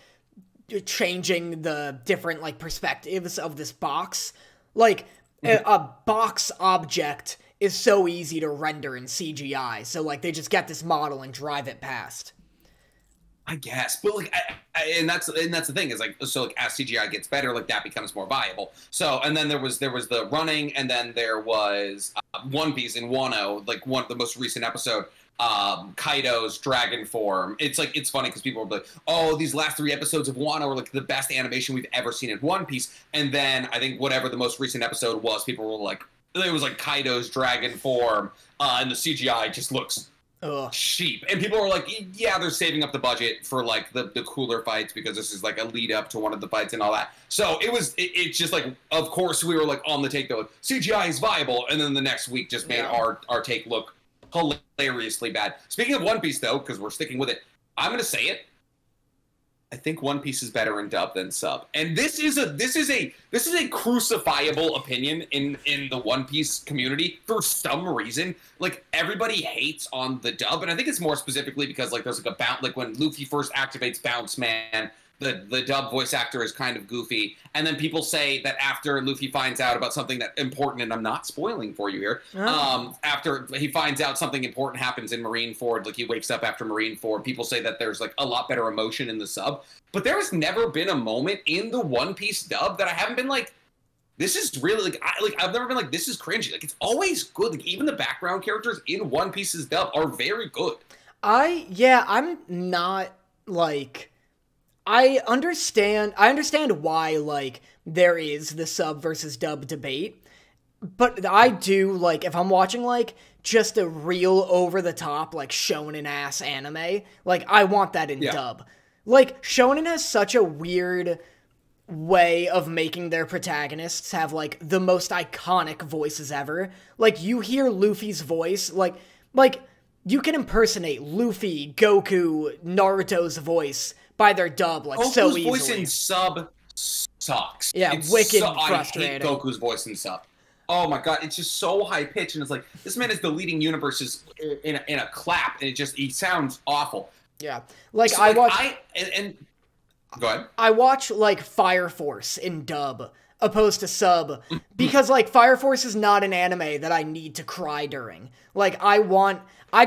changing the different like perspectives of this box, like a box object is so easy to render in CGI, so like they just get this model and drive it past, I guess. But like and that's the thing is like, so like as CGI gets better, like that becomes more viable. So and then there was the running, and then there was One Piece in Wano, like the most recent episode, Kaido's dragon form. It's like, it's funny because people are like, oh, these last 3 episodes of Wano are like the best animation we've ever seen in One Piece. And then I think whatever the most recent episode was, people were like, it was like Kaido's dragon form, and the CGI just looks cheap. And people were like, yeah, they're saving up the budget for like the cooler fights because this is like a lead up to one of the fights and all that. So it's just like, of course we were like on the take though, CGI is viable, and then the next week just made our take look hilariously bad. Speaking of One Piece, though, because we're sticking with it, I'm going to say it. I think One Piece is better in dub than sub, and this is a crucifiable opinion in the One Piece community for some reason. Like everybody hates on the dub, and I think it's more specifically because like there's like a bounce, like when Luffy first activates Bounce Man. The dub voice actor is kind of goofy, and then people say that after Luffy finds out about something that important, and I'm not spoiling for you here, after he finds out something important happens in Marineford, like he wakes up after Marineford, people say that there's like a lot better emotion in the sub, but there's never been a moment in the One Piece dub that I haven't been like, this is really like, I've never been like, this is cringy. Like it's always good. Like even the background characters in One Piece's dub are very good. I'm not like, I understand why, like, there is the sub versus dub debate, but I do, like, if I'm watching, like, just a real over-the-top, like, shonen-ass anime, like, I want that in dub. Like, shonen has such a weird way of making their protagonists have, like, the most iconic voices ever. Like, you hear Luffy's voice, like, you can impersonate Luffy, Goku, Naruto's voice by their dub, like, Goku's so easily. voice in sub sucks. Yeah, it's wicked frustrating. I hate Goku's voice in sub. Oh my god, it's just so high-pitched, and it's like, this man is deleting universes in a clap, and he sounds awful. Yeah. Like, so, I watch... Go ahead. I watch, like, Fire Force in dub, opposed to sub, because, like, Fire Force is not an anime that I need to cry during. Like, I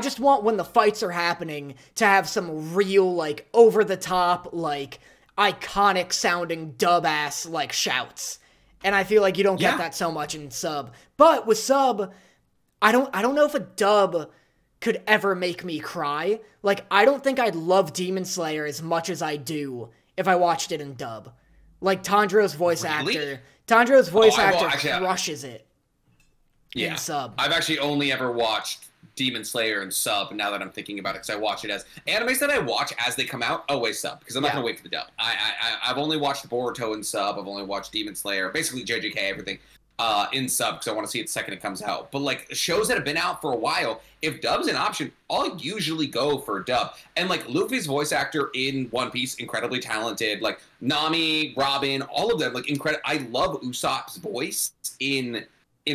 just want, when the fights are happening, to have some real, like, over-the-top, like, iconic-sounding dub-ass, like, shouts. And I feel like you don't get that so much in sub. But with sub, I don't know if a dub could ever make me cry. Like, I don't think I'd love Demon Slayer as much as I do if I watched it in dub. Like, Tanjiro's voice actor crushes it in sub. I've actually only ever watched Demon Slayer in sub, now that I'm thinking about it, because I watch it as animes that I watch as they come out, always sub, because I'm not going to wait for the dub. I've only watched Boruto in sub, I've only watched Demon Slayer, basically JJK, everything, in sub, because I want to see it the second it comes out. But, like, shows that have been out for a while, if dub's an option, I'll usually go for dub. And, like, Luffy's voice actor in One Piece, incredibly talented. Like, Nami, Robin, all of them, like, I love Usopp's voice in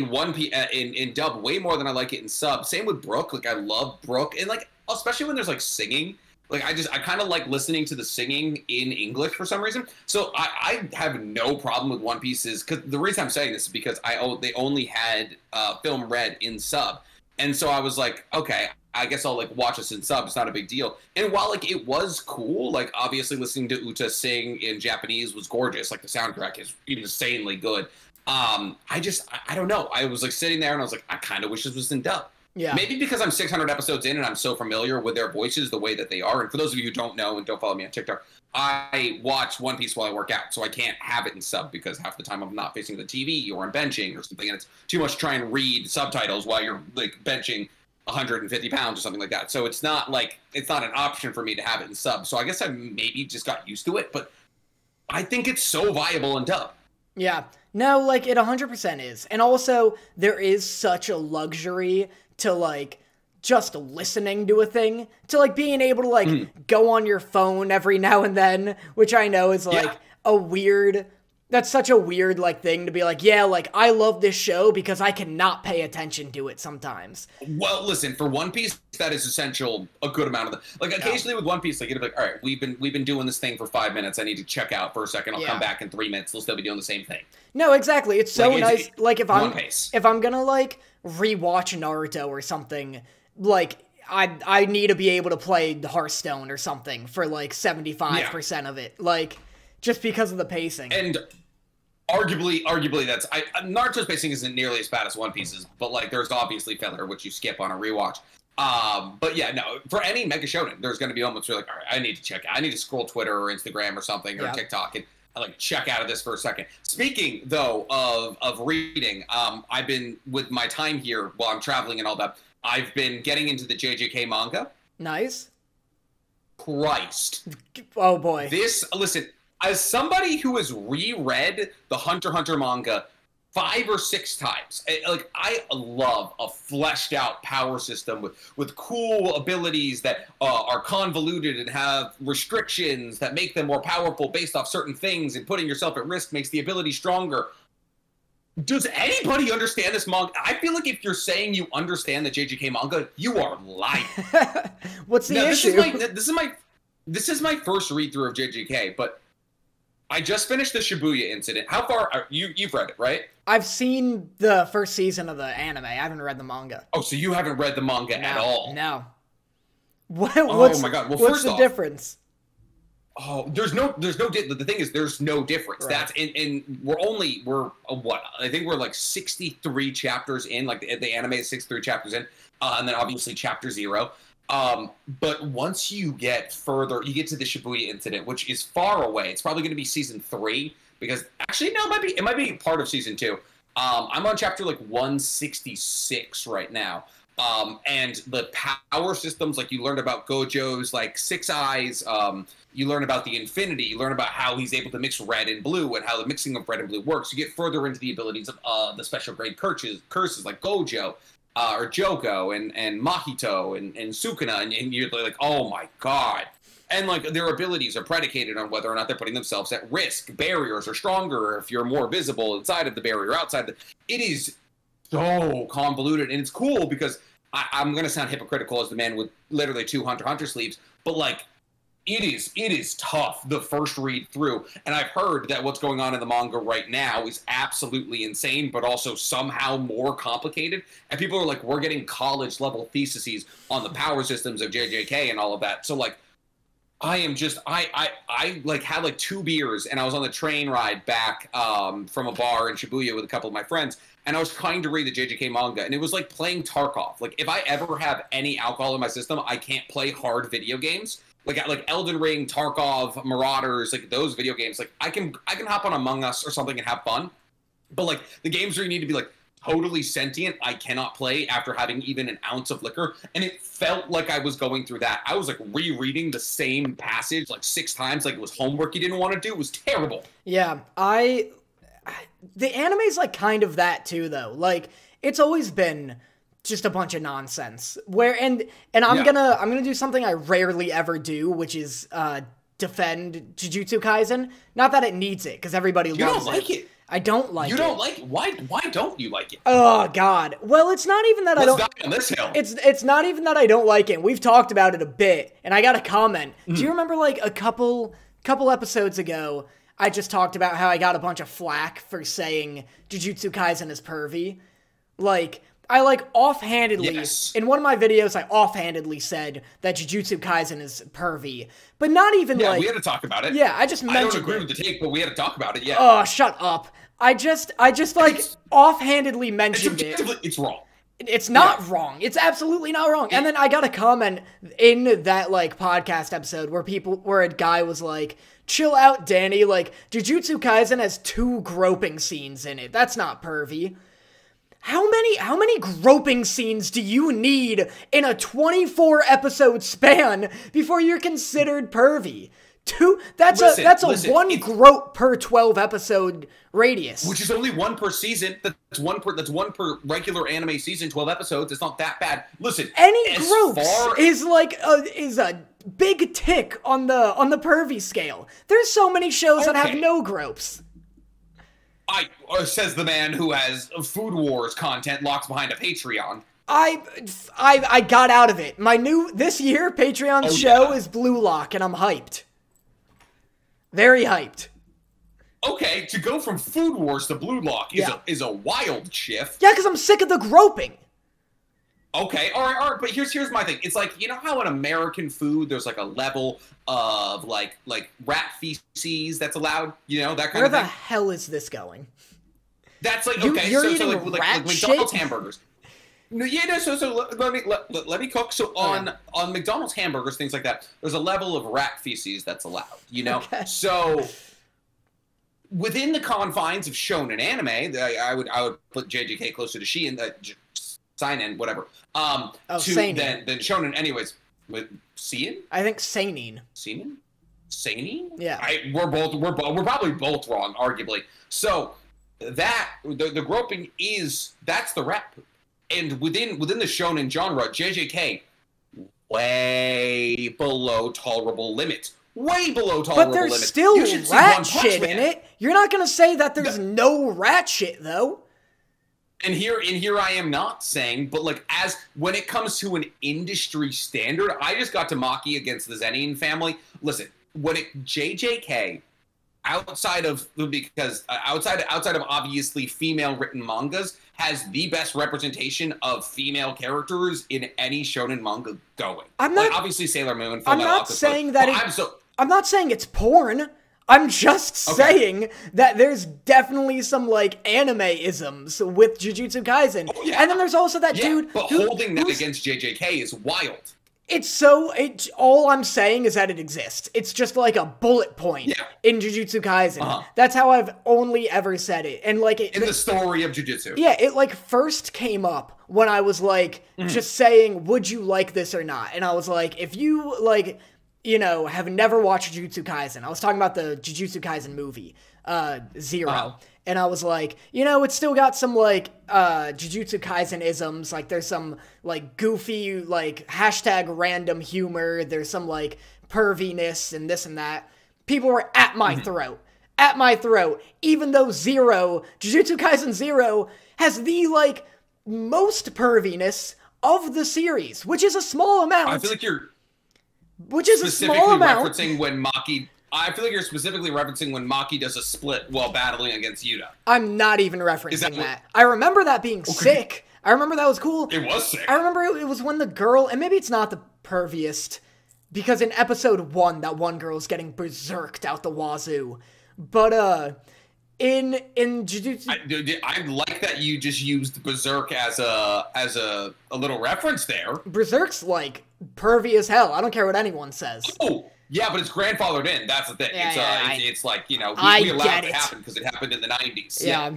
One Piece, in dub way more than I like it in sub. Same with Brook. Like, I love Brook. And, like, especially when there's, like, singing. Like, I kind of like listening to the singing in English for some reason. So I have no problem with One Piece's, because the reason I'm saying this is because they only had film read in sub. And so I was like, okay, I guess I'll, like, watch this in sub. It's not a big deal. And while, like, it was cool, like, obviously listening to Uta sing in Japanese was gorgeous. Like, the soundtrack is insanely good. I don't know. I was, like, sitting there and I was like, I kind of wish this was in dub. Yeah. Maybe because I'm 600 episodes in and I'm so familiar with their voices the way that they are. And for those of you who don't know and don't follow me on TikTok, I watch One Piece while I work out, so I can't have it in sub because half the time I'm not facing the TV or I'm benching or something, and it's too much to try and read subtitles while you're, like, benching 150 pounds or something like that. So it's not an option for me to have it in sub. So I guess I maybe just got used to it, but I think it's so viable in dub. Yeah. No, like, it 100% is. And also, there is such a luxury to, like, just listening to a thing, to, like, being able to, like, go on your phone every now and then, which I know is, like, that's such a weird, like, thing to be like, yeah, like, I love this show because I cannot pay attention to it sometimes. Well, listen, for One Piece, that is essential a good amount of the, like, occasionally with One Piece, like, you'd be like, all right, we've been doing this thing for 5 minutes, I need to check out for a second, I'll come back in 3 minutes, they'll still be doing the same thing. No, exactly, it's so nice, like, if I'm gonna, like, rewatch Naruto or something, like, I need to be able to play Hearthstone or something for, like, 75% of it, like, just because of the pacing. And arguably that's Naruto's pacing isn't nearly as bad as One Piece's, but, like, there's obviously filler which you skip on a rewatch. But yeah, no, for any mega shonen, there's going to be moments where you're like, all right, I need to scroll Twitter or Instagram or something or TikTok and like check out of this for a second. Speaking though of reading, I've been, with my time here while I'm traveling and all that, I've been getting into the JJK manga. Nice. Christ. Oh boy. Listen, as somebody who has reread the Hunter x Hunter manga 5 or 6 times, like, I love a fleshed out power system with cool abilities that are convoluted and have restrictions that make them more powerful based off certain things, and putting yourself at risk makes the ability stronger. Does anybody understand this manga? I feel like if you're saying you understand the JJK manga, you are lying. What's the issue? This is my first read through of JJK, but I just finished the Shibuya incident. How far you've read it, right? I've seen the first season of the anime. I haven't read the manga. Oh, so you haven't read the manga at all? No. Oh my god! Well, what's the difference? Oh, the thing is, there's no difference. Right. That's in we're what? I think we're like 63 chapters in. Like the anime is 63 chapters in, and then obviously chapter 0. But once you get further, you get to the Shibuya incident, which is far away. It's probably going to be season 3 because actually no, it might be part of season 2. I'm on chapter like 166 right now. And the power systems, like you learned about Gojo's like 6 eyes, you learn about the infinity, you learn about how he's able to mix red and blue and how the mixing of red and blue works. You get further into the abilities of the special grade curses like Gojo, or Joko and Mahito and Sukuna, and you're like, oh my god. And like their abilities are predicated on whether or not they're putting themselves at risk. Barriers are stronger if you're more visible inside of the barrier, outside the... It is so convoluted, and it's cool because I'm going to sound hypocritical as the man with literally 2 Hunter x Hunter sleeves, but like, it is tough the first read through, and I've heard that what's going on in the manga right now is absolutely insane, but also somehow more complicated, and people are like, we're getting college-level theses on the power systems of JJK and all of that, so like, I am just, I like had like 2 beers, and I was on the train ride back from a bar in Shibuya with a couple of my friends, and I was trying to read the JJK manga, and it was like playing Tarkov. Like, if I ever have any alcohol in my system, I can't play hard video games. Like Elden Ring, Tarkov, Marauders, like those video games. Like, I can hop on Among Us or something and have fun. But like the games where you need to be like totally sentient, I cannot play after having even an ounce of liquor. And it felt like I was going through that. I was like rereading the same passage like 6 times, like it was homework you didn't want to do. It was terrible. Yeah, the anime's like kind of that too, though. Like, it's always been just a bunch of nonsense. And I'm gonna do something I rarely ever do, which is defend Jujutsu Kaisen. Not that it needs it, because everybody loves it. You don't like it. I don't like it. You don't like it? Why don't you like it? Oh God. Well, it's not even that I don't. Let's die on this hill. It's not even that I don't like it. We've talked about it a bit, and I got a comment. Do you remember like a couple episodes ago? I just talked about how I got a bunch of flack for saying Jujutsu Kaisen is pervy. Like, I like offhandedly, in one of my videos, I offhandedly said that Jujutsu Kaisen is pervy. But not even like... Yeah, we had to talk about it. Yeah, I just mentioned I don't agree with the take, but we had to talk about it, yeah. Oh, shut up. I just like, offhandedly mentioned it. It's wrong. It's not wrong. It's absolutely not wrong. And then I got a comment in that, like, podcast episode where a guy was like, chill out, Danny. Like, Jujutsu Kaisen has 2 groping scenes in it. That's not pervy. How many groping scenes do you need in a 24-episode span before you're considered pervy? 2, that's a 1 grope per 12-episode radius. Which is only 1 per season. That's one per regular anime season, 12 episodes. It's not that bad. Listen, any gropes is like a big tick on the pervy scale. There's so many shows that have no gropes. Says the man who has Food Wars content locked behind a Patreon. I got out of it. This year Patreon's show is Blue Lock, and I'm hyped. Very hyped. Okay, to go from Food Wars to Blue Lock is a wild shift. Yeah, because I'm sick of the groping. Okay, all right, but here's my thing. It's like, you know how in American food there's like a level of like rat feces that's allowed, you know, that kind of thing? Where the hell is this going? That's like, you're eating like McDonald's hamburgers. No, yeah, no, so let me cook. So on McDonald's hamburgers, things like that, there's a level of rat feces that's allowed, you know? Okay. So within the confines of shonen anime, I would put JJK closer to seinen, whatever. Seinen. Then shonen. Anyways, with seinen? I think seinen. Seinen? Seinen? Yeah. We're probably both wrong, arguably. So that the groping that's the rat poop. And within the shonen genre, JJK way below tolerable limits. Way below tolerable limits. But there's still rat shit in it. You're not gonna say that there's no rat shit though. And here I am not saying, but like when it comes to an industry standard, I just got to Maki against the Zenin family. Listen, JJK outside of obviously female written mangas has the best representation of female characters in any shonen manga going. Obviously Sailor Moon. I'm not saying it's porn. I'm just saying that there's definitely some, like, anime-isms with Jujutsu Kaisen. Oh, yeah. And then there's also that dude... but holding that against JJK is wild. All I'm saying is that it exists. It's just like a bullet point in Jujutsu Kaisen. That's how I've only ever said it. And like in the story of Jujutsu. Yeah, it like first came up when I was like just saying, would you like this or not? And I was like, if you like, you know, have never watched Jujutsu Kaisen, I was talking about the Jujutsu Kaisen movie, Zero. And I was like, you know, it's still got some, like, Jujutsu Kaisen-isms. Like, there's some, like, goofy, like, hashtag random humor. There's some, like, perviness and this and that. People were at my throat. At my throat. Even though Jujutsu Kaisen Zero, has the, like, most perviness of the series. Which is a small amount. I feel like you're... Which is a small amount. Referencing when Maki... I feel like you're specifically referencing when Maki does a split while battling against Yuta. I'm not even referencing that. I remember that being sick. I remember that was cool. It was sick. I remember it was when the girl, and maybe it's not the perviest, because in episode 1, that one girl's getting berserked out the wazoo. But, in Jujutsu... I like that you just used Berserk as a little reference there. Berserk's, like, pervy as hell. I don't care what anyone says. Oh! Yeah, but it's grandfathered in. That's the thing. It's like, you know, we allowed it to happen because it happened in the 90s. Yeah.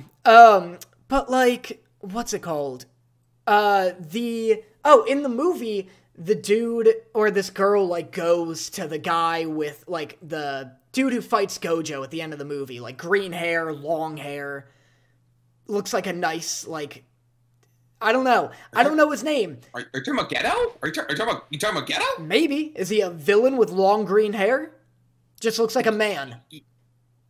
But, like, what's it called? In the movie, the dude or this girl, like, goes to the guy with, like, the dude who fights Gojo at the end of the movie. Like, green hair, long hair. Looks like a nice, like... I don't know. I don't know his name. Are you talking about Geto? Are you talking about Geto? Maybe. Is he a villain with long green hair? Just looks like a man.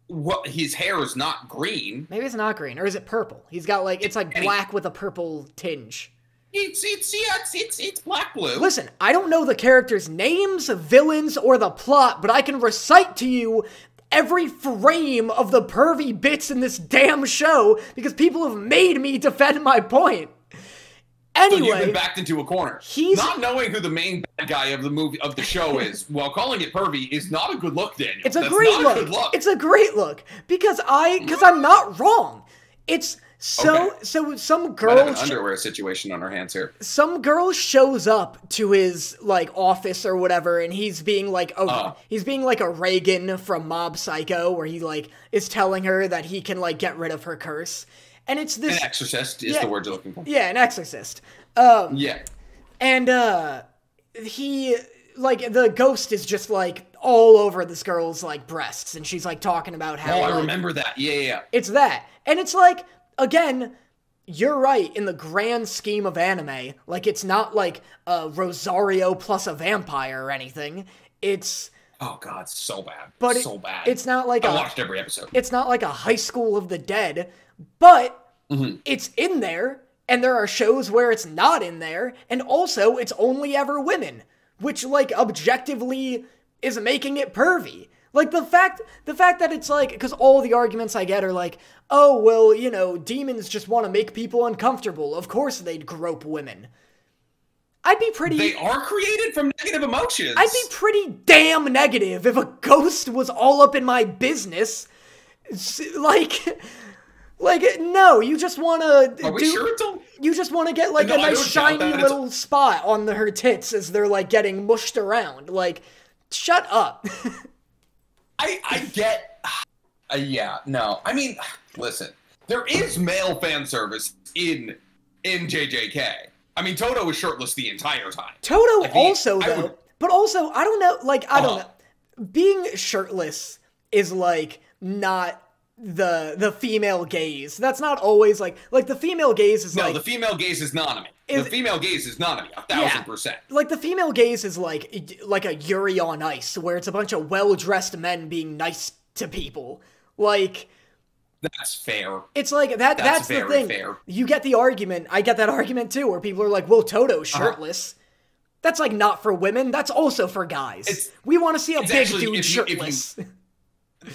Well, his hair is not green. Maybe it's not green. Or is it purple? He's got like, it's like black with a purple tinge. It's black blue. Listen, I don't know the characters' names, villains, or the plot, but I can recite to you every frame of the pervy bits in this damn show because people have made me defend my point. Anyway, so you've been backed into a corner. Not knowing who the main bad guy of the show is, while calling it pervy, is not a good look, Daniel. It's a great look. It's a great look because I'm not wrong. It's so some girl might have an underwear situation on our hands here. Some girl shows up to his like office or whatever, and he's being like a Reagan from Mob Psycho, where he like is telling her that he can like get rid of her curse. And it's this... An exorcist is the word you're looking for. Yeah, an exorcist. And, he... Like, the ghost is just, like, all over this girl's, like, breasts. And she's, like, talking about how... I remember that. Yeah. It's that. And it's, like, again, you're right. In the grand scheme of anime, like, it's not, like, a Rosario plus a vampire or anything. It's... Oh, God, so bad. But so bad. It's not like I watched every episode. It's not like a High School of the Dead, but it's in there, and there are shows where it's not in there, and also it's only ever women, which, like, objectively is making it pervy. Like, the fact that it's, like, because all the arguments I get are like, oh, well, you know, demons just want to make people uncomfortable. Of course they'd grope women. I'd be pretty... They are created from negative emotions. I'd be pretty damn negative if a ghost was all up in my business. Like, no, you just want to... Are we sure it's all... You just want to get, like, a nice shiny little spot on her tits as they're, like, getting mushed around. Like, shut up. I get... yeah, no. I mean, listen. There is male fan service in JJK. I mean, Toto was shirtless the entire time. Toto also, though. But also, I don't know, like, I don't know. Being shirtless is, like, not... the female gaze. That's not always like the female gaze is like... No, the female gaze is not me. The female gaze is not me, 1,000%. Like, the female gaze is like a Yuri on Ice, where it's a bunch of well-dressed men being nice to people. Like... That's fair. It's like, that's the thing. Fair. You get the argument, I get that argument too, where people are like, well, Toto's shirtless. That's, like, not for women, that's also for guys. We want to see a big dude shirtless.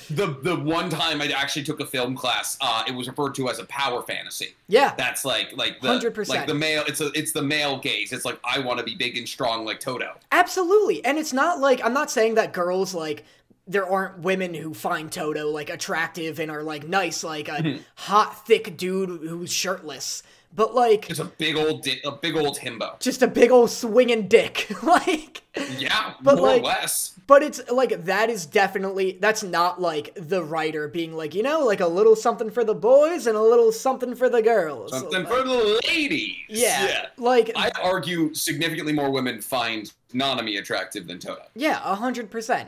The one time I actually took a film class, it was referred to as a power fantasy. Yeah. That's like the 100%. Like the male, it's the male gaze. It's like, I want to be big and strong like Toto. Absolutely. And it's not like, I'm not saying that girls, like, there aren't women who find Toto, like, attractive and are, like, nice, like a hot, thick dude who's shirtless. But like, Just a big old himbo. just a big old swinging dick, like. Yeah, but more like, or less. But it's like that is definitely that's not like the writer being like, you know, like a little something for the boys and a little something for the girls. Something for the ladies. Yeah, like I argue significantly more women find Nanami attractive than Tota. Yeah, 100%.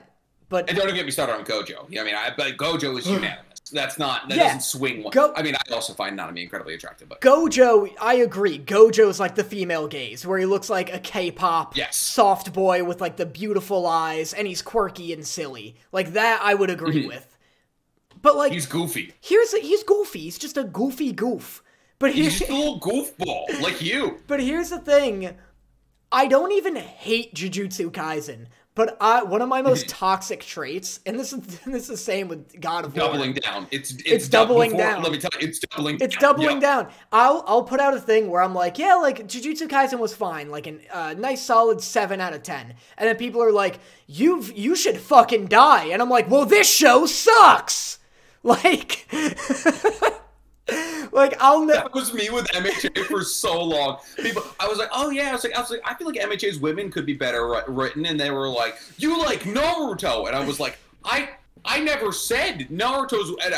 But and don't even get me started on Gojo. You know what I mean? But Gojo is unanimous. That doesn't swing one. I mean, I also find Nanami incredibly attractive. But Gojo, I agree. Gojo's like the female gaze, where he looks like a K-pop soft boy with like the beautiful eyes, and he's quirky and silly. Like that, I would agree with. But like, he's goofy. He's goofy. He's just a goofy goof. But he's just a little goofball, like you. But here's the thing. I don't even hate Jujutsu Kaisen. But one of my most toxic traits, and this is the same with God of War. Doubling down. It's doubling down. Let me tell you, it's doubling down. It's doubling down. I'll put out a thing where I'm like, yeah, like Jujutsu Kaisen was fine, like a nice solid 7 out of 10. And then people are like, you should fucking die. And I'm like, well, this show sucks. Like Like that was me with MHA for so long. I was like, oh yeah, I was like, I feel like MHA's women could be better written, and they were like, you like Naruto, and I was like, I never said Naruto's, and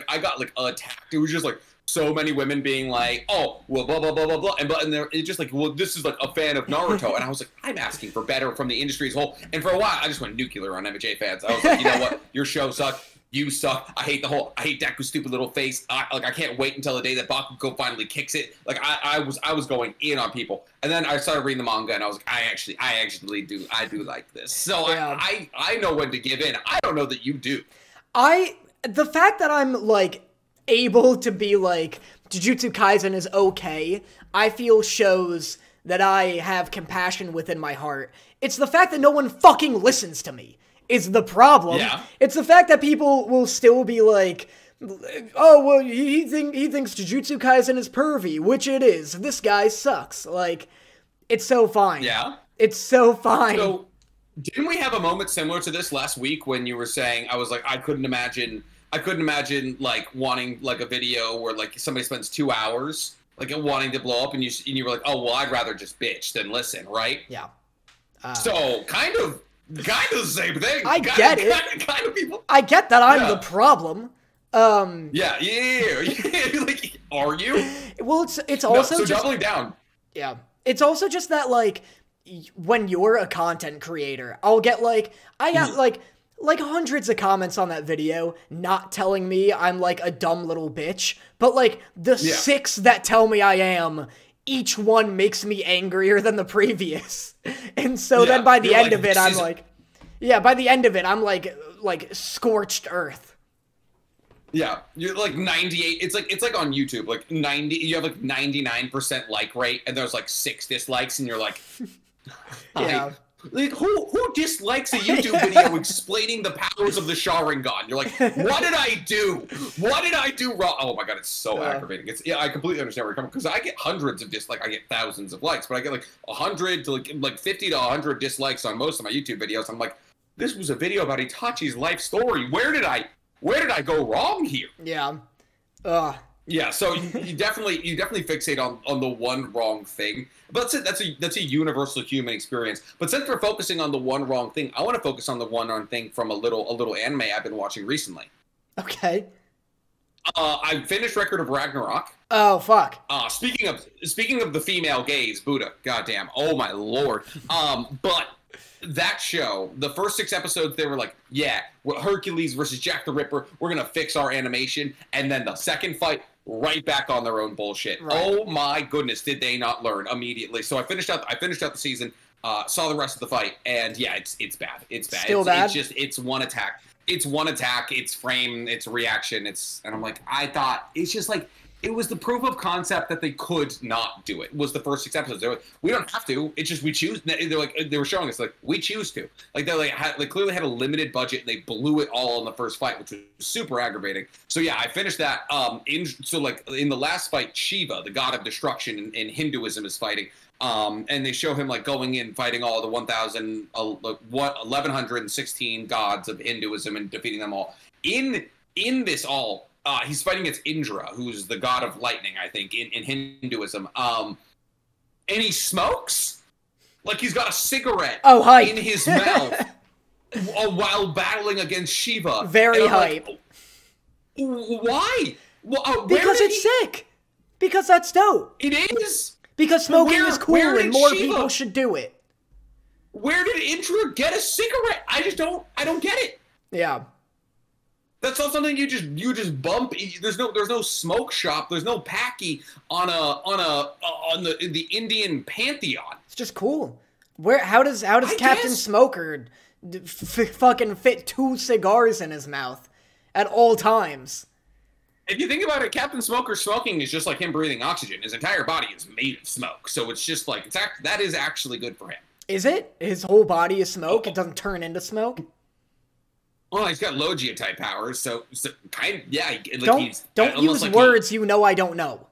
I got like attacked. It was just like so many women being like, oh well, blah blah blah blah blah, and it's just like, well, this is like a fan of Naruto, and I was like, I'm asking for better from the industry as a whole, and for a while I just went nuclear on MHA fans. I was like, you know what, your show sucked. You suck. I hate Deku's stupid little face. I can't wait until the day that Bakugo finally kicks it. Like I was going in on people, and then I started reading the manga, and I was like, I actually do like this. So yeah. I know when to give in. I don't know that you do. The fact that I'm like able to be like Jujutsu Kaisen is okay, I feel shows that I have compassion within my heart. It's the fact that no one fucking listens to me is the problem. Yeah. It's the fact that people will still be like, oh, well, he thinks Jujutsu Kaisen is pervy, which it is. This guy sucks. Like, it's so fine. Yeah. It's so fine. So, didn't we have a moment similar to this last week when you were saying, I was like, I couldn't imagine like wanting like a video where like somebody spends 2 hours like wanting to blow up, and you were like, oh, well, I'd rather just bitch than listen, right? Yeah. So, kind of the same thing. I get it. Kind of people. I get that I'm the problem. Yeah. Like, are you? Well, it's also so just doubling down. Yeah. It's also just that like when you're a content creator, I'll get like I got like hundreds of comments on that video not telling me I'm like a dumb little bitch, but like the 6 that tell me I am, each one makes me angrier than the previous. And so then by the end of it, I'm like, by the end of it, I'm like scorched earth. Yeah, you're like 98. It's like on YouTube, like 90. You have like 99% like rate, and there's like 6 dislikes, and you're like, yeah. Like, who dislikes a YouTube video explaining the powers of the Sharingan? You're like, what did I do? What did I do wrong? Oh my god, it's so aggravating. I completely understand where you're coming from, because I get hundreds of dislikes. I get thousands of likes, but I get like 100 to like 50 to 100 dislikes on most of my YouTube videos. I'm like, this was a video about Itachi's life story. Where did I go wrong here? Yeah. Yeah, so you definitely fixate on the one wrong thing. But that's a universal human experience. But since we're focusing on the one wrong thing, I want to focus on the one wrong thing from a little anime I've been watching recently. Okay. I finished Record of Ragnarok. Oh fuck. Speaking of the female gaze, Buddha, goddamn, oh my lord. But that show, the first 6 episodes, they were like, yeah, Hercules versus Jack the Ripper, we're gonna fix our animation, and then the second fight, right back on their own bullshit. Right. Oh my goodness, did they not learn immediately? So I finished out the season, saw the rest of the fight, and yeah, it's bad. It's bad. Still bad? It's one attack. It's frame, it's reaction, and I'm like, I thought, it's just like, it was the proof of concept that they could not do it. Was the first 6 episodes. They were like, we don't have to. It's just we choose. They're like, they were showing us like, we choose to. Like they clearly had a limited budget, and they blew it all in the first fight, which was super aggravating. So yeah, I finished that. In the last fight, Shiva, the god of destruction in Hinduism, is fighting. And they show him like going in fighting all the 1116 gods of Hinduism and defeating them all. In this all, he's fighting against Indra, who's the god of lightning, I think, in Hinduism. And he smokes like he's got a cigarette in his mouth while battling against Shiva. Very hype. Like, why? Well, because it's sick. Because that's dope. It is. Because smoking is cool and more people should do it. Where did Indra get a cigarette? I don't get it. Yeah. That's not something you just bump. There's no smoke shop. There's no packy on the Indian pantheon. It's just cool. How does Captain Smoker fucking fit 2 cigars in his mouth at all times? If you think about it, Captain Smoker smoking is just like him breathing oxygen. His entire body is made of smoke, so it's just like that is actually good for him. Is it? His whole body is smoke? It doesn't turn into smoke? Well, he's got Logia type powers, so kind of, yeah. Like don't use like words you know I don't know.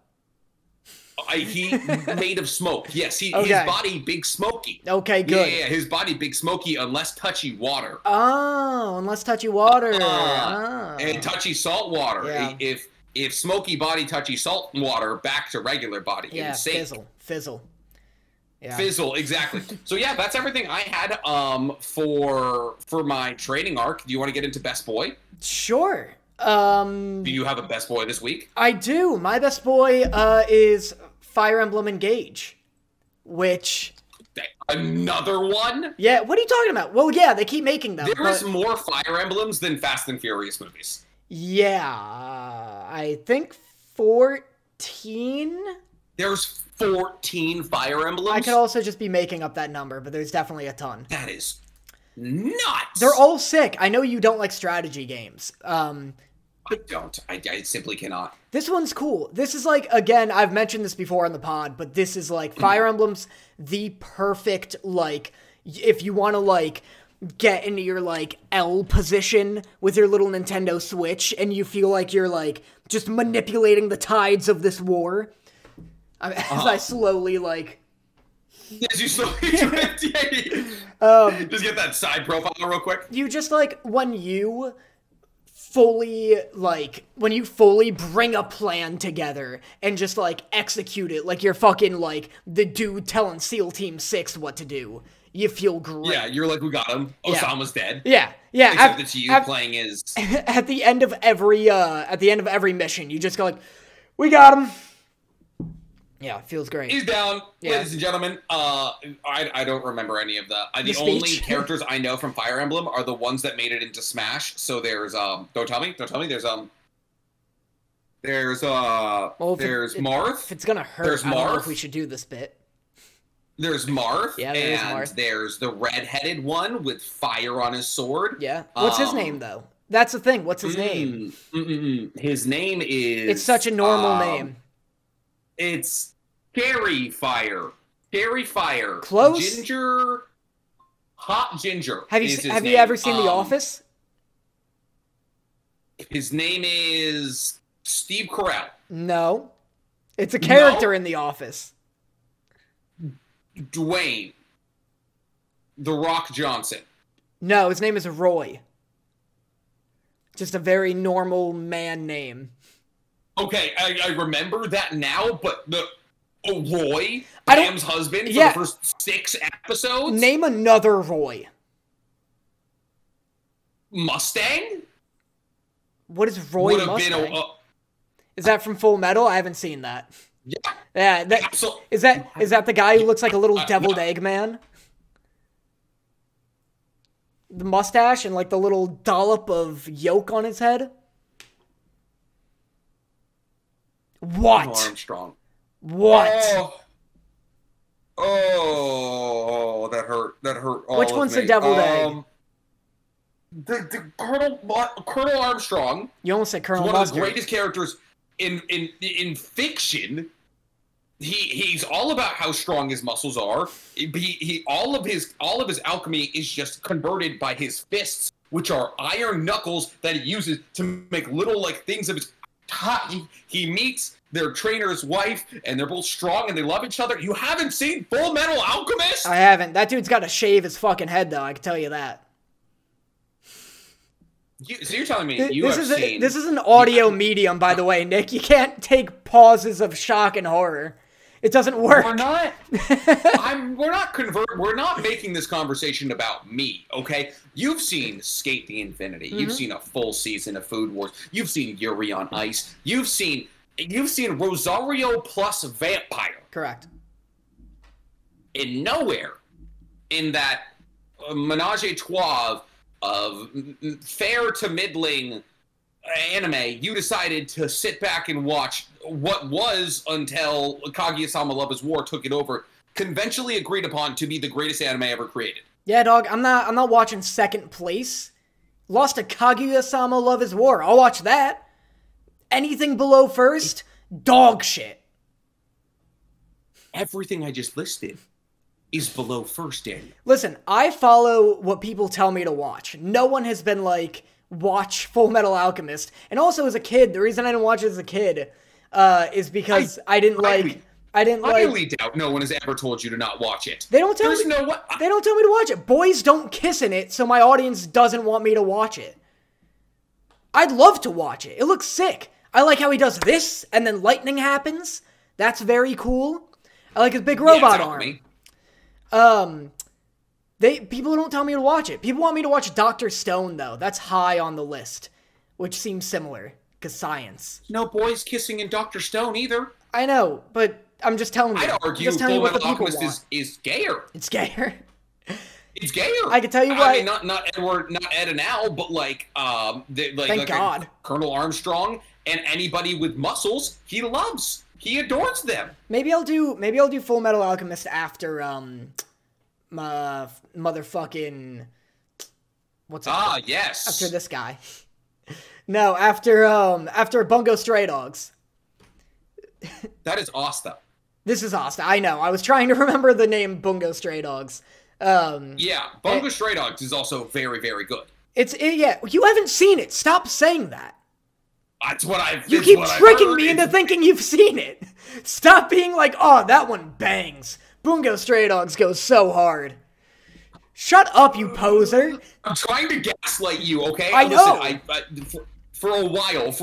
He made of smoke. Yes, his body big smoky. Okay, good. Yeah, his body big smoky, unless touchy water. Oh, unless touchy water. And touchy salt water. Yeah. If smoky body, touchy salt water, back to regular body. Yeah, fizzle. Yeah. Fizzle, exactly. So yeah, that's everything I had for my training arc. Do you want to get into Best Boy? Sure. Do you have a Best Boy this week? I do. My Best Boy is Fire Emblem Engage, which... Another one? Yeah, what are you talking about? Well, yeah, they keep making them. There's more Fire Emblems than Fast and Furious movies. Yeah, I think 14? There's 14 Fire Emblems? I could also just be making up that number, but there's definitely a ton. That is nuts! They're all sick. I know you don't like strategy games. I don't. I simply cannot. This one's cool. This is like, again, I've mentioned this before on the pod, but this is like Fire Emblem's the perfect, like, if you want to, like, get into your, like, L position with your little Nintendo Switch and you feel like you're, like, just manipulating the tides of this war. As I slowly, like... As you slowly... just get that side profile real quick. You just, like, when you fully bring a plan together and just, like, execute it like you're fucking, like, the dude telling SEAL Team 6 what to do, you feel great. Yeah, you're like, we got him. Osama's dead. Yeah. Except it's you playing his... At the end of every mission, you just go like, we got him. Yeah, it feels great. He's down, ladies and gentlemen. I don't remember any of the only characters I know from Fire Emblem are the ones that made it into Smash. So there's don't tell me. There's Marth. If it's gonna hurt, I don't know if we should do this bit. There's Marth. Yeah, there is Marth. There's the red-headed one with fire on his sword. Yeah. What's his name though? That's the thing. What's his name? His name is. It's such a normal name. It's Scary Fire. Scary Fire. Close. Ginger. Hot Ginger. Have you ever seen The Office? His name is Steve Carell. No. It's a character in The Office. Dwayne. The Rock Johnson. No, his name is Roy. Just a very normal man name. Okay, I remember that now, but Roy, Pam's husband, for the first 6 episodes? Name another Roy. Mustang? What is Roy Mustang? Is that from Full Metal? I haven't seen that. Yeah. Is that the guy who looks like a little deviled egg man? The mustache and like the little dollop of yolk on his head? What? Armstrong. What? Oh, that hurt. Which one's the deviled egg? The Colonel Armstrong. You almost said Colonel Mustard. One of the greatest characters in fiction. He's all about how strong his muscles are. All of his alchemy is just converted by his fists, which are iron knuckles that he uses to make little like things of his. He meets their trainer's wife, and they're both strong, and they love each other. You haven't seen Full Metal Alchemist? I haven't. That dude's got to shave his fucking head, though. I can tell you that. So you're telling me you have seen... This is an audio medium, by the way, Nick. You can't take pauses of shock and horror. It doesn't work. We're not. We're not making this conversation about me. Okay. You've seen Skate the Infinity. Mm-hmm. You've seen a full season of Food Wars. You've seen Yuri on Ice. You've seen Rosario plus Vampire. Correct. In nowhere, in that menage a trois of fair to middling anime, you decided to sit back and watch what was, until Kaguya-sama Love is War took it over, conventionally agreed upon to be the greatest anime ever created. Yeah, dog, I'm not watching second place. Lost to Kaguya-sama Love is War. I'll watch that. Anything below first, dog shit. Everything I just listed is below first, Daniel. Listen, I follow what people tell me to watch. No one has been like, watch Full Metal Alchemist. And also as a kid, the reason I didn't watch it as a kid is because I highly doubt no one has ever told you to not watch it. They don't tell me to watch it. Boys don't kiss in it, so my audience doesn't want me to watch it. I'd love to watch it. It looks sick. I like how he does this, and then lightning happens. That's very cool. I like his big robot arm. People don't tell me to watch it. People want me to watch Dr. Stone, though. That's high on the list, which seems similar, because science. No boys kissing in Dr. Stone, either. I know, but I'm just telling you. I'd argue Full Metal Alchemist is gayer. It's gayer. It's gayer. I can tell you why. I mean, not Ed and Al, but like, Thank God. Colonel Armstrong and anybody with muscles, he loves. He adores them. Maybe I'll do Full Metal Alchemist after motherfucking what's it called? Yes. After this guy. No, after Bungo Stray Dogs. That is Asta. This is Asta. I know. I was trying to remember the name Bungo Stray Dogs. Yeah, Bungo Stray Dogs is also very, very good. Yeah, you haven't seen it. Stop saying that. That's what I've. You keep tricking me into thinking you've seen it. Stop being like, oh, that one bangs. Bungo Stray Dogs goes so hard. Shut up, you poser. I'm trying to gaslight you, okay? I know. Listen, for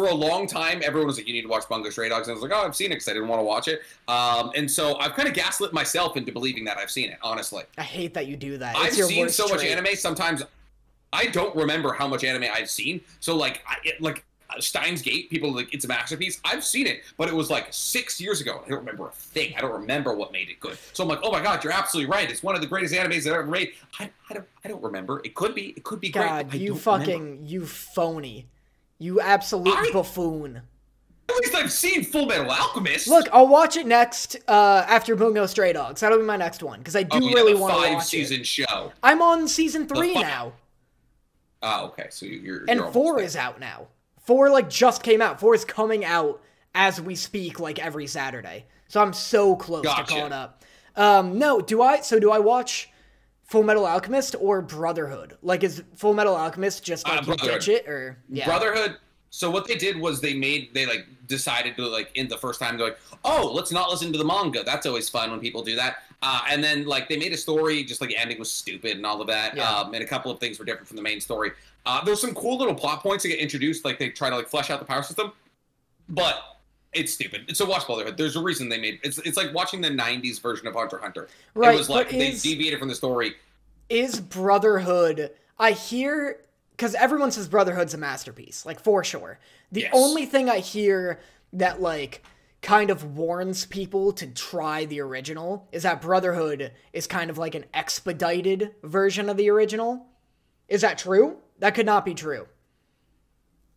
a long time, everyone was like, you need to watch Bungo Stray Dogs. And I was like, oh, I've seen it because I didn't want to watch it. And so I've kind of gaslit myself into believing that I've seen it, honestly. I hate that you do that. I've seen so much anime, sometimes I don't remember how much anime I've seen. So, like Steins Gate, people like, it's a masterpiece. I've seen it, but it was like 6 years ago. I don't remember a thing. I don't remember what made it good. So I'm like, oh my God, you're absolutely right. It's one of the greatest animes that I've ever made. I don't remember. It could be great. God, you phony. You absolute buffoon. At least I've seen Full Metal Alchemist. Look, I'll watch it next after Bungo Stray Dogs. That'll be my next one, because I do really want to watch it. 5-season show. I'm on season 3 now. Oh, okay. So you're and 4 is out now. 4 like just came out. 4 is coming out as we speak, like every Saturday. So I'm so close to caught up. No, do I watch Full Metal Alchemist or Brotherhood? Like, is Full Metal Alchemist just like you ditch it, or Brotherhood? So what they did was they decided to, like, in the first time, they're like, oh, let's not listen to the manga. That's always fun when people do that. And then, like, they made a story, just like the ending was stupid and all of that. Yeah. And a couple of things were different from the main story. There's some cool little plot points that get introduced, like they try to like flesh out the power system, but it's stupid. So watch Brotherhood. There's a reason they made it's like watching the 90s version of Hunter x Hunter. Right, it was like they deviated from the story. Is Brotherhood, I hear, because everyone says Brotherhood's a masterpiece, like, for sure. The only thing I hear that, like, kind of warns people to try the original is that Brotherhood is kind of like an expedited version of the original. Is that true? That could not be true.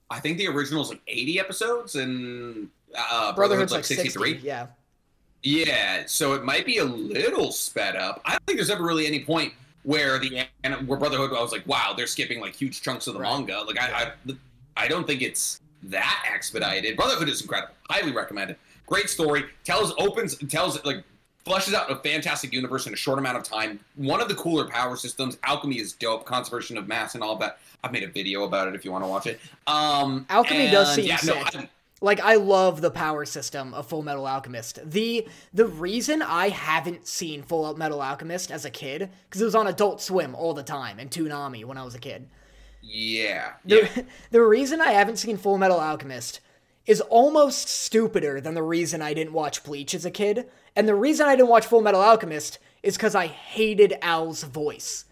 I think the original is like 80 episodes, and Brotherhood's like 63. 60, yeah. Yeah, so it might be a little sped up. I don't think there's ever really any point where Brotherhood, I was like, wow, they're skipping like huge chunks of the manga. Like, I don't think it's that expedited. Brotherhood is incredible. Highly recommended. Great story. Fleshes out a fantastic universe in a short amount of time. One of the cooler power systems. Alchemy is dope. Conservation of mass and all of that. I've made a video about it if you want to watch it. Alchemy does seem sick. Like, I love the power system of Full Metal Alchemist. The reason I haven't seen Full Metal Alchemist as a kid, because it was on Adult Swim all the time, and Toonami when I was a kid. Yeah. The reason I haven't seen Full Metal Alchemist is almost stupider than the reason I didn't watch Bleach as a kid. And the reason I didn't watch Full Metal Alchemist is because I hated Al's voice.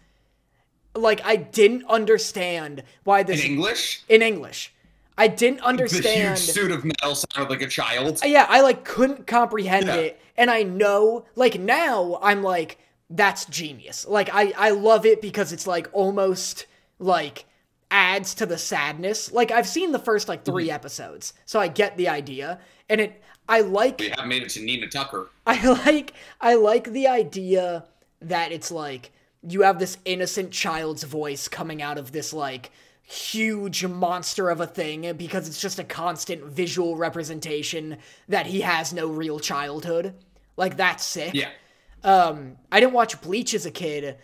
Like, I didn't understand why this... In English? In English. I didn't understand... The huge suit of metal sounded like a child. Yeah, I, like, couldn't comprehend it. And I know, like, now, I'm like, that's genius. Like, I love it because it's, like, almost, like... adds to the sadness. Like, I've seen the first, like, 3 episodes, so I get the idea, and I like... We have made it to Nina Tucker. I like the idea that it's, like, you have this innocent child's voice coming out of this, like, huge monster of a thing, because it's just a constant visual representation that he has no real childhood. Like, that's sick. Yeah. I didn't watch Bleach as a kid,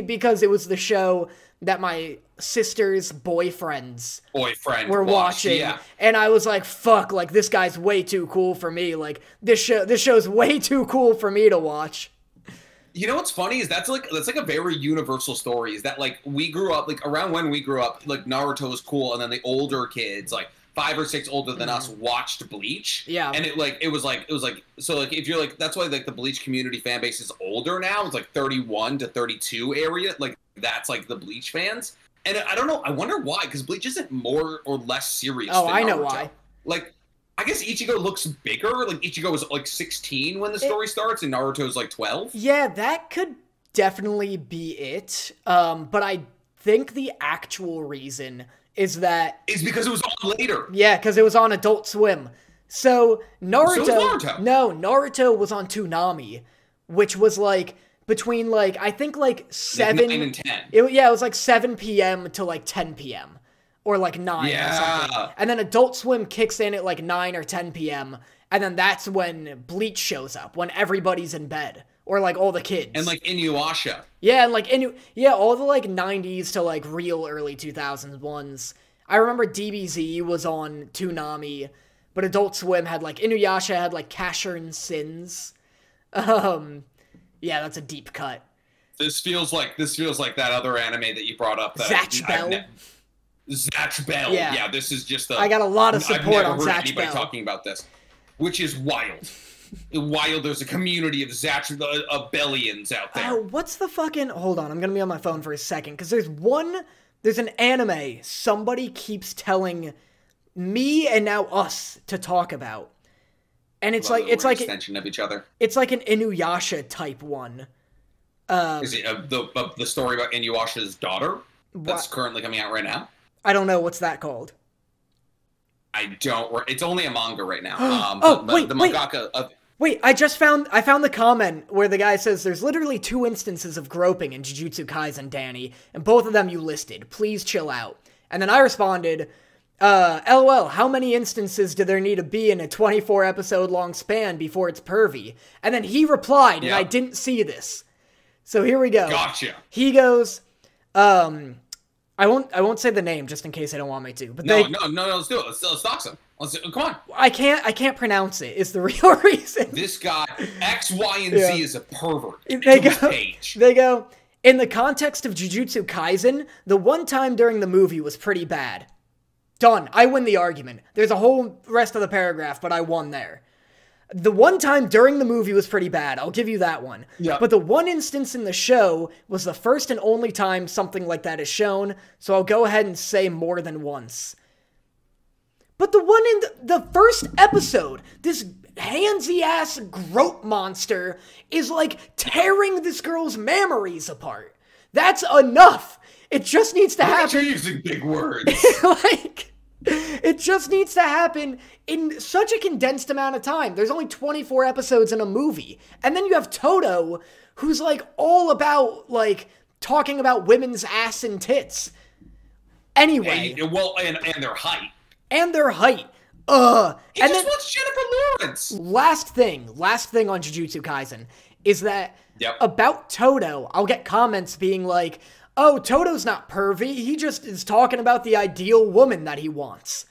because it was the show that my sister's boyfriends were watching, and I was like, fuck, like, this guy's way too cool for me, like, this show's way too cool for me to watch. You know what's funny is that's like a very universal story, is that, like, we grew up, like, around when we grew up, like, Naruto was cool, and then the older kids, like, 5 or 6 older than us, watched Bleach. Yeah. And it was like, so, like, if you're, like, that's why, like, the Bleach community fan base is older now. It's, like, 31 to 32 area. Like, that's, like, the Bleach fans. And I don't know, I wonder why, because Bleach isn't more or less serious than Naruto. I know why. Like, I guess Ichigo looks bigger. Like, Ichigo was, like, 16 when the story starts, and Naruto's, like, 12. Yeah, that could definitely be it. But I think the actual reason... is because it was on later. Yeah, because it was on Adult Swim. So Naruto. So was Naruto. No, Naruto was on Toonami, which was like between like I think like 7 9 and 10. It was like 7 p.m. to like 10 p.m. or like 9 or something. And then Adult Swim kicks in at like 9 or 10 p.m. and then that's when Bleach shows up, when everybody's in bed. Or, like, all the kids. And, like, Inuyasha. Yeah, and, like, all the, like, 90s to, like, real early 2000s ones. I remember DBZ was on Toonami, but Adult Swim had, like, Inuyasha had, like, Casshern Sins. Yeah, that's a deep cut. This feels like that other anime that you brought up. Zatch Bell. Zatch Bell. Yeah, this is just I got a lot of support on Zatch Bell. I've never heard anybody talking about this, which is wild. Wild, there's a community of Bellians out there. Oh, what's the fucking... Hold on, I'm gonna be on my phone for a second, because there's an anime somebody keeps telling me and now us to talk about. And it's like... It's like an extension of each other. It's like an Inuyasha type one. Is it the story about Inuyasha's daughter that's currently coming out right now? I don't know. What's that called? I don't... It's only a manga right now. Wait. The mangaka of... Wait, I found the comment where the guy says there's literally 2 instances of groping in Jujutsu Kaisen, Danny, and both of them you listed. Please chill out. And then I responded, LOL, how many instances do there need to be in a 24 episode long span before it's pervy? And then he replied, and I didn't see this. So here we go. Gotcha. He goes, I won't say the name just in case they don't want me to. But no, let's do it. Let's dox him. Come on. I can't pronounce it. Is the real reason. This guy X, Y, and Z is a pervert. They go. In the context of Jujutsu Kaisen, the one time during the movie was pretty bad. Done. I win the argument. There's a whole rest of the paragraph, but I won there. The one time during the movie was pretty bad. I'll give you that one. Yeah. But the one instance in the show was the first and only time something like that is shown, so I'll go ahead and say more than once. But the one in the first episode, this handsy-ass grope monster is, like, tearing this girl's mammaries apart. That's enough. It just needs to happen. You're using big words. It just needs to happen in such a condensed amount of time. There's only 24 episodes in a movie. And then you have Toto, who's, like, all about, like, talking about women's ass and tits. Anyway. And their height. And their height. He just wants Jennifer Lawrence. Last thing on Jujutsu Kaisen is that about Toto, I'll get comments being like, oh, Toto's not pervy, he just is talking about the ideal woman that he wants.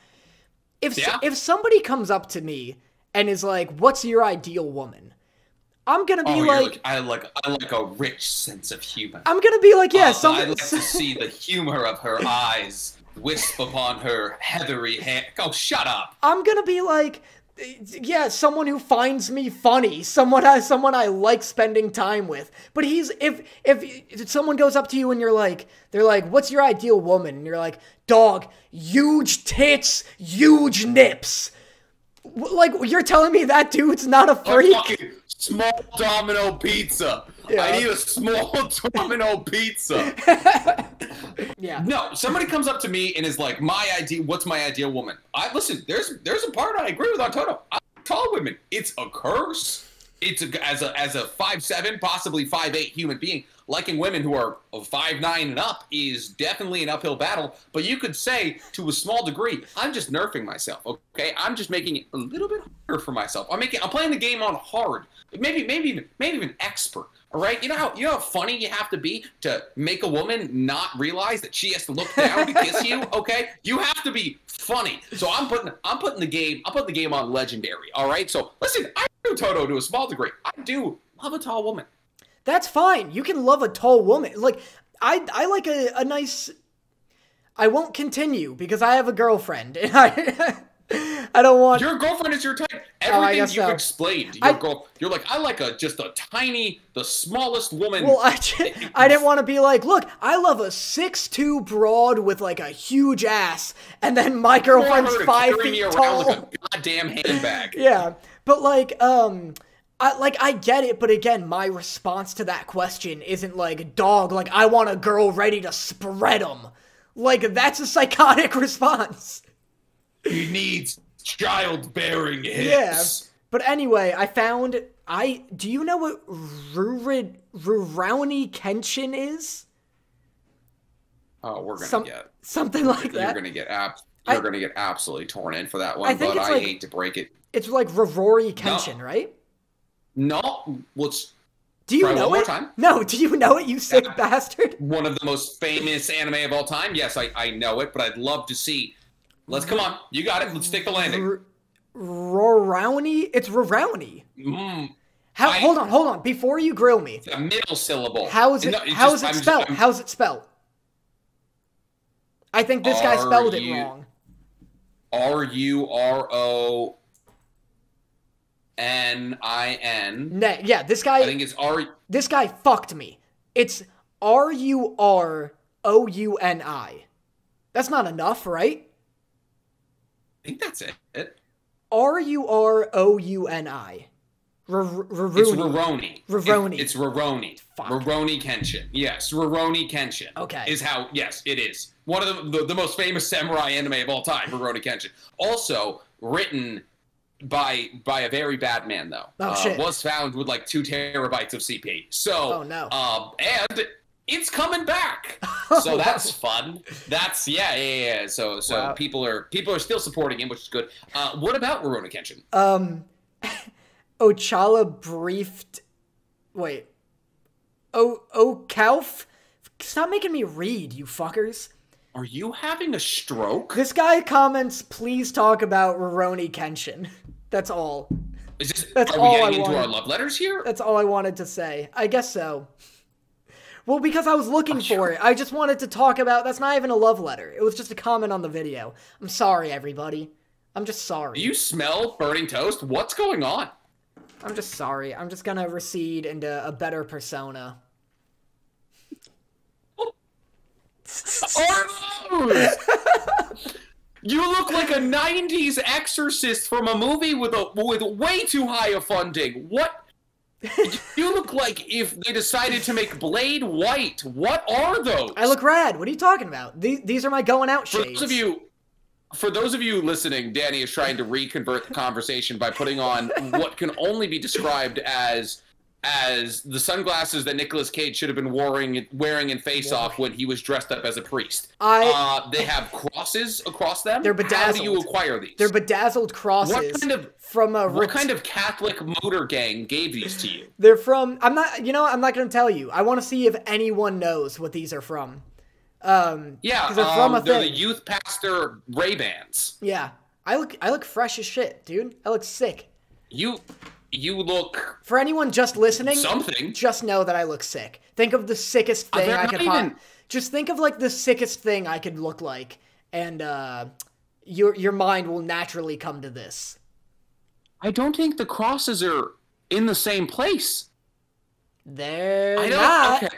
If somebody comes up to me and is like, what's your ideal woman? I'm gonna be I like a rich sense of humor. I'm gonna be like, yeah, I'd like to see the humor of her eyes wisp upon her heathery hair. Oh, shut up. I'm gonna be like, yeah, someone who finds me funny, someone I like spending time with. But if someone goes up to you and they're like, what's your ideal woman? And you're like, dog, huge tits, huge nips. Like, you're telling me that dude's not a freak? Small Domino pizza. Yeah. I need a small Domino pizza. Yeah. No, somebody comes up to me and is like, what's my ideal woman? Listen, there's a part I agree with on Toto. I like tall women. It's a curse. As a 5'7", possibly 5'8" human being, liking women who are 5'9" and up is definitely an uphill battle. But you could say, to a small degree, I'm just nerfing myself. Okay, I'm just making it a little bit harder for myself. I'm playing the game on hard, maybe even expert. All right, you know how funny you have to be to make a woman not realize that she has to look down to kiss you. Okay, you have to be funny. So I'm putting the game on legendary. All right, so listen, I do Toto to a small degree. I do love a tall woman. That's fine. You can love a tall woman. Like I like a nice. I won't continue because I have a girlfriend and I don't want... Your girlfriend is your type. Everything you've explained. You're like, I like just a tiny, the smallest woman. Well, I didn't want to be like, look, I love a 6'2" broad with like a huge ass, and then my girlfriend's 5 feet tall. Like a goddamn handbag. Yeah, but like, I get it, but again, my response to that question isn't like, dog, like, I want a girl ready to spread them. Like, that's a psychotic response. He needs childbearing hips. Yeah, but anyway, do you know what Rurouni Kenshin is? Oh, we're gonna get something like that. You're gonna get absolutely torn in for that one, but I hate to break it. It's like Rurouni Kenshin, right? No, do you know it? No, do you know it, you sick bastard? One of the most famous anime of all time. Yes, I know it, but I'd love to see. Come on, you got it. Let's take the landing. Rurouni? It's Rurouni. Hold on. Before you grill me. It's a middle syllable. How's it spelled? How's it spelled? I think this guy spelled it wrong. Ruronin. Yeah, this guy... I think it's R... This guy fucked me. It's Rurouni. That's not enough, right? I think that's it. Rurouni. Rurouni. Rurouni. It's Rurouni. Fuck. Rurouni Kenshin. Yes, Rurouni Kenshin. Okay. Yes, it is. One of the most famous samurai anime of all time, Rurouni Kenshin. Also written by a very bad man, though. Oh, shit. Was found with like 2 terabytes of CP. So, oh, no. And it's coming back. So that's fun. That's yeah. So wow. people are still supporting him, which is good. What about Rurouni Kenshin? Ochala briefed. Wait. Kauf? Stop making me read, you fuckers. Are you having a stroke? This guy comments, please talk about Rurouni Kenshin. That's all. Are we getting into our love letters here? That's all I wanted to say. I guess so. Well, because I was looking for it. I just wanted to talk about... That's not even a love letter. It was just a comment on the video. I'm sorry, everybody. I'm just sorry. Do you smell burning toast? What's going on? I'm just sorry. I'm just gonna recede into a better persona. You look like a 90s exorcist from a movie with way too high a funding. What? You look like if they decided to make Blade white. What are those? I look rad. What are you talking about? These are my going out shades. For those of you listening, Danny is trying to reconvert the conversation by putting on what can only be described as the sunglasses that Nicolas Cage should have been wearing in Face Off when he was dressed up as a priest. They have crosses across them. They're bedazzled. How do you acquire these? They're bedazzled crosses. What kind of Catholic motor gang gave these to you? They're from... I'm not going to tell you. I want to see if anyone knows what these are from. Because they're from a thing. They're the Youth Pastor Ray-Bans. Yeah. I look fresh as shit, dude. I look sick. You look... For anyone just listening, something. Just know that I look sick. Think of the sickest thing I could just think of, like, the sickest thing I could look like, and, your mind will naturally come to this. I don't think the crosses are in the same place. They're not. Okay.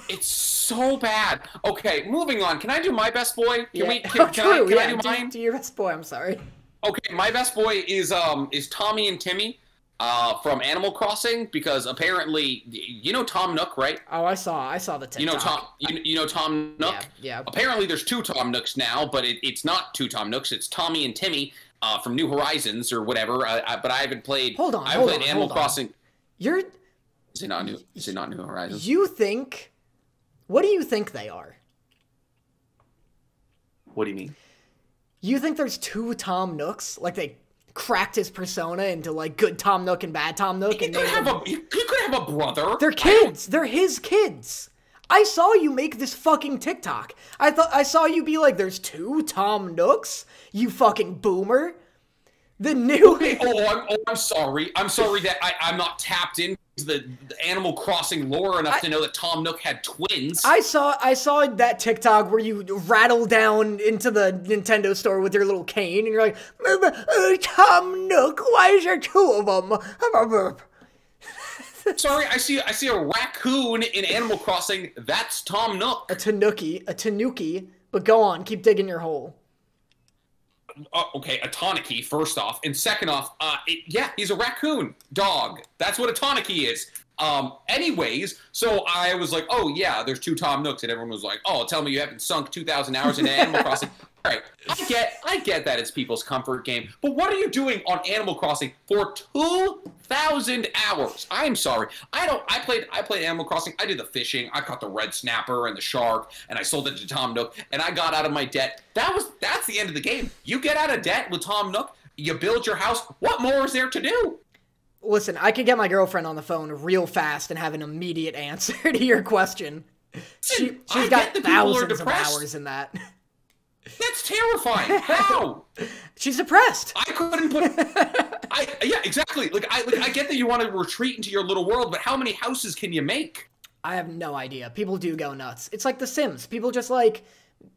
It's so bad. Okay, moving on. Can I do my best boy? Can I do mine? Do your best boy, I'm sorry. Okay, my best boy is Tommy and Timmy from Animal Crossing, because apparently, you know Tom Nook, right? Oh, I saw the TikTok. You know Tom Nook? Yeah. Apparently there's 2 Tom Nooks now, but it's not 2 Tom Nooks. It's Tommy and Timmy from New Horizons or whatever. But I haven't played. Hold on. Animal Crossing. Is it not New Horizons? What do you think they are? What do you mean? You think there's 2 Tom Nooks? Like, they cracked his persona into, like, good Tom Nook and bad Tom Nook? He could have a brother. They're kids. They're his kids. I saw you make this fucking TikTok. I saw you be like, there's 2 Tom Nooks? You fucking boomer. The new... Okay, I'm sorry. I'm sorry that I'm not tapped into the Animal Crossing lore enough to know that Tom Nook had twins. I saw that TikTok where you rattle down into the Nintendo store with your little cane, and you're like, Tom Nook, why is there 2 of them? Sorry, I see a raccoon in Animal Crossing. That's Tom Nook. A tanuki, but go on, keep digging your hole. Okay, a tanuki, first off. And second off, yeah, he's a raccoon dog. That's what a tanuki is. Anyways, so I was like, oh, yeah, there's 2 Tom Nooks. And everyone was like, oh, tell me you haven't sunk 2,000 hours into Animal Crossing. All right, I get that it's people's comfort game. But what are you doing on Animal Crossing for 2,000 hours? I'm sorry. I played Animal Crossing. I did the fishing. I caught the red snapper and the shark, and I sold it to Tom Nook, and I got out of my debt. That's the end of the game. You get out of debt with Tom Nook, you build your house. What more is there to do? Listen, I could get my girlfriend on the phone real fast and have an immediate answer to your question. She's got thousands of hours in that. That's terrifying. How? She's depressed. I couldn't put. Yeah, exactly. I get that you want to retreat into your little world, but how many houses can you make? I have no idea. People do go nuts. It's like The Sims. People just like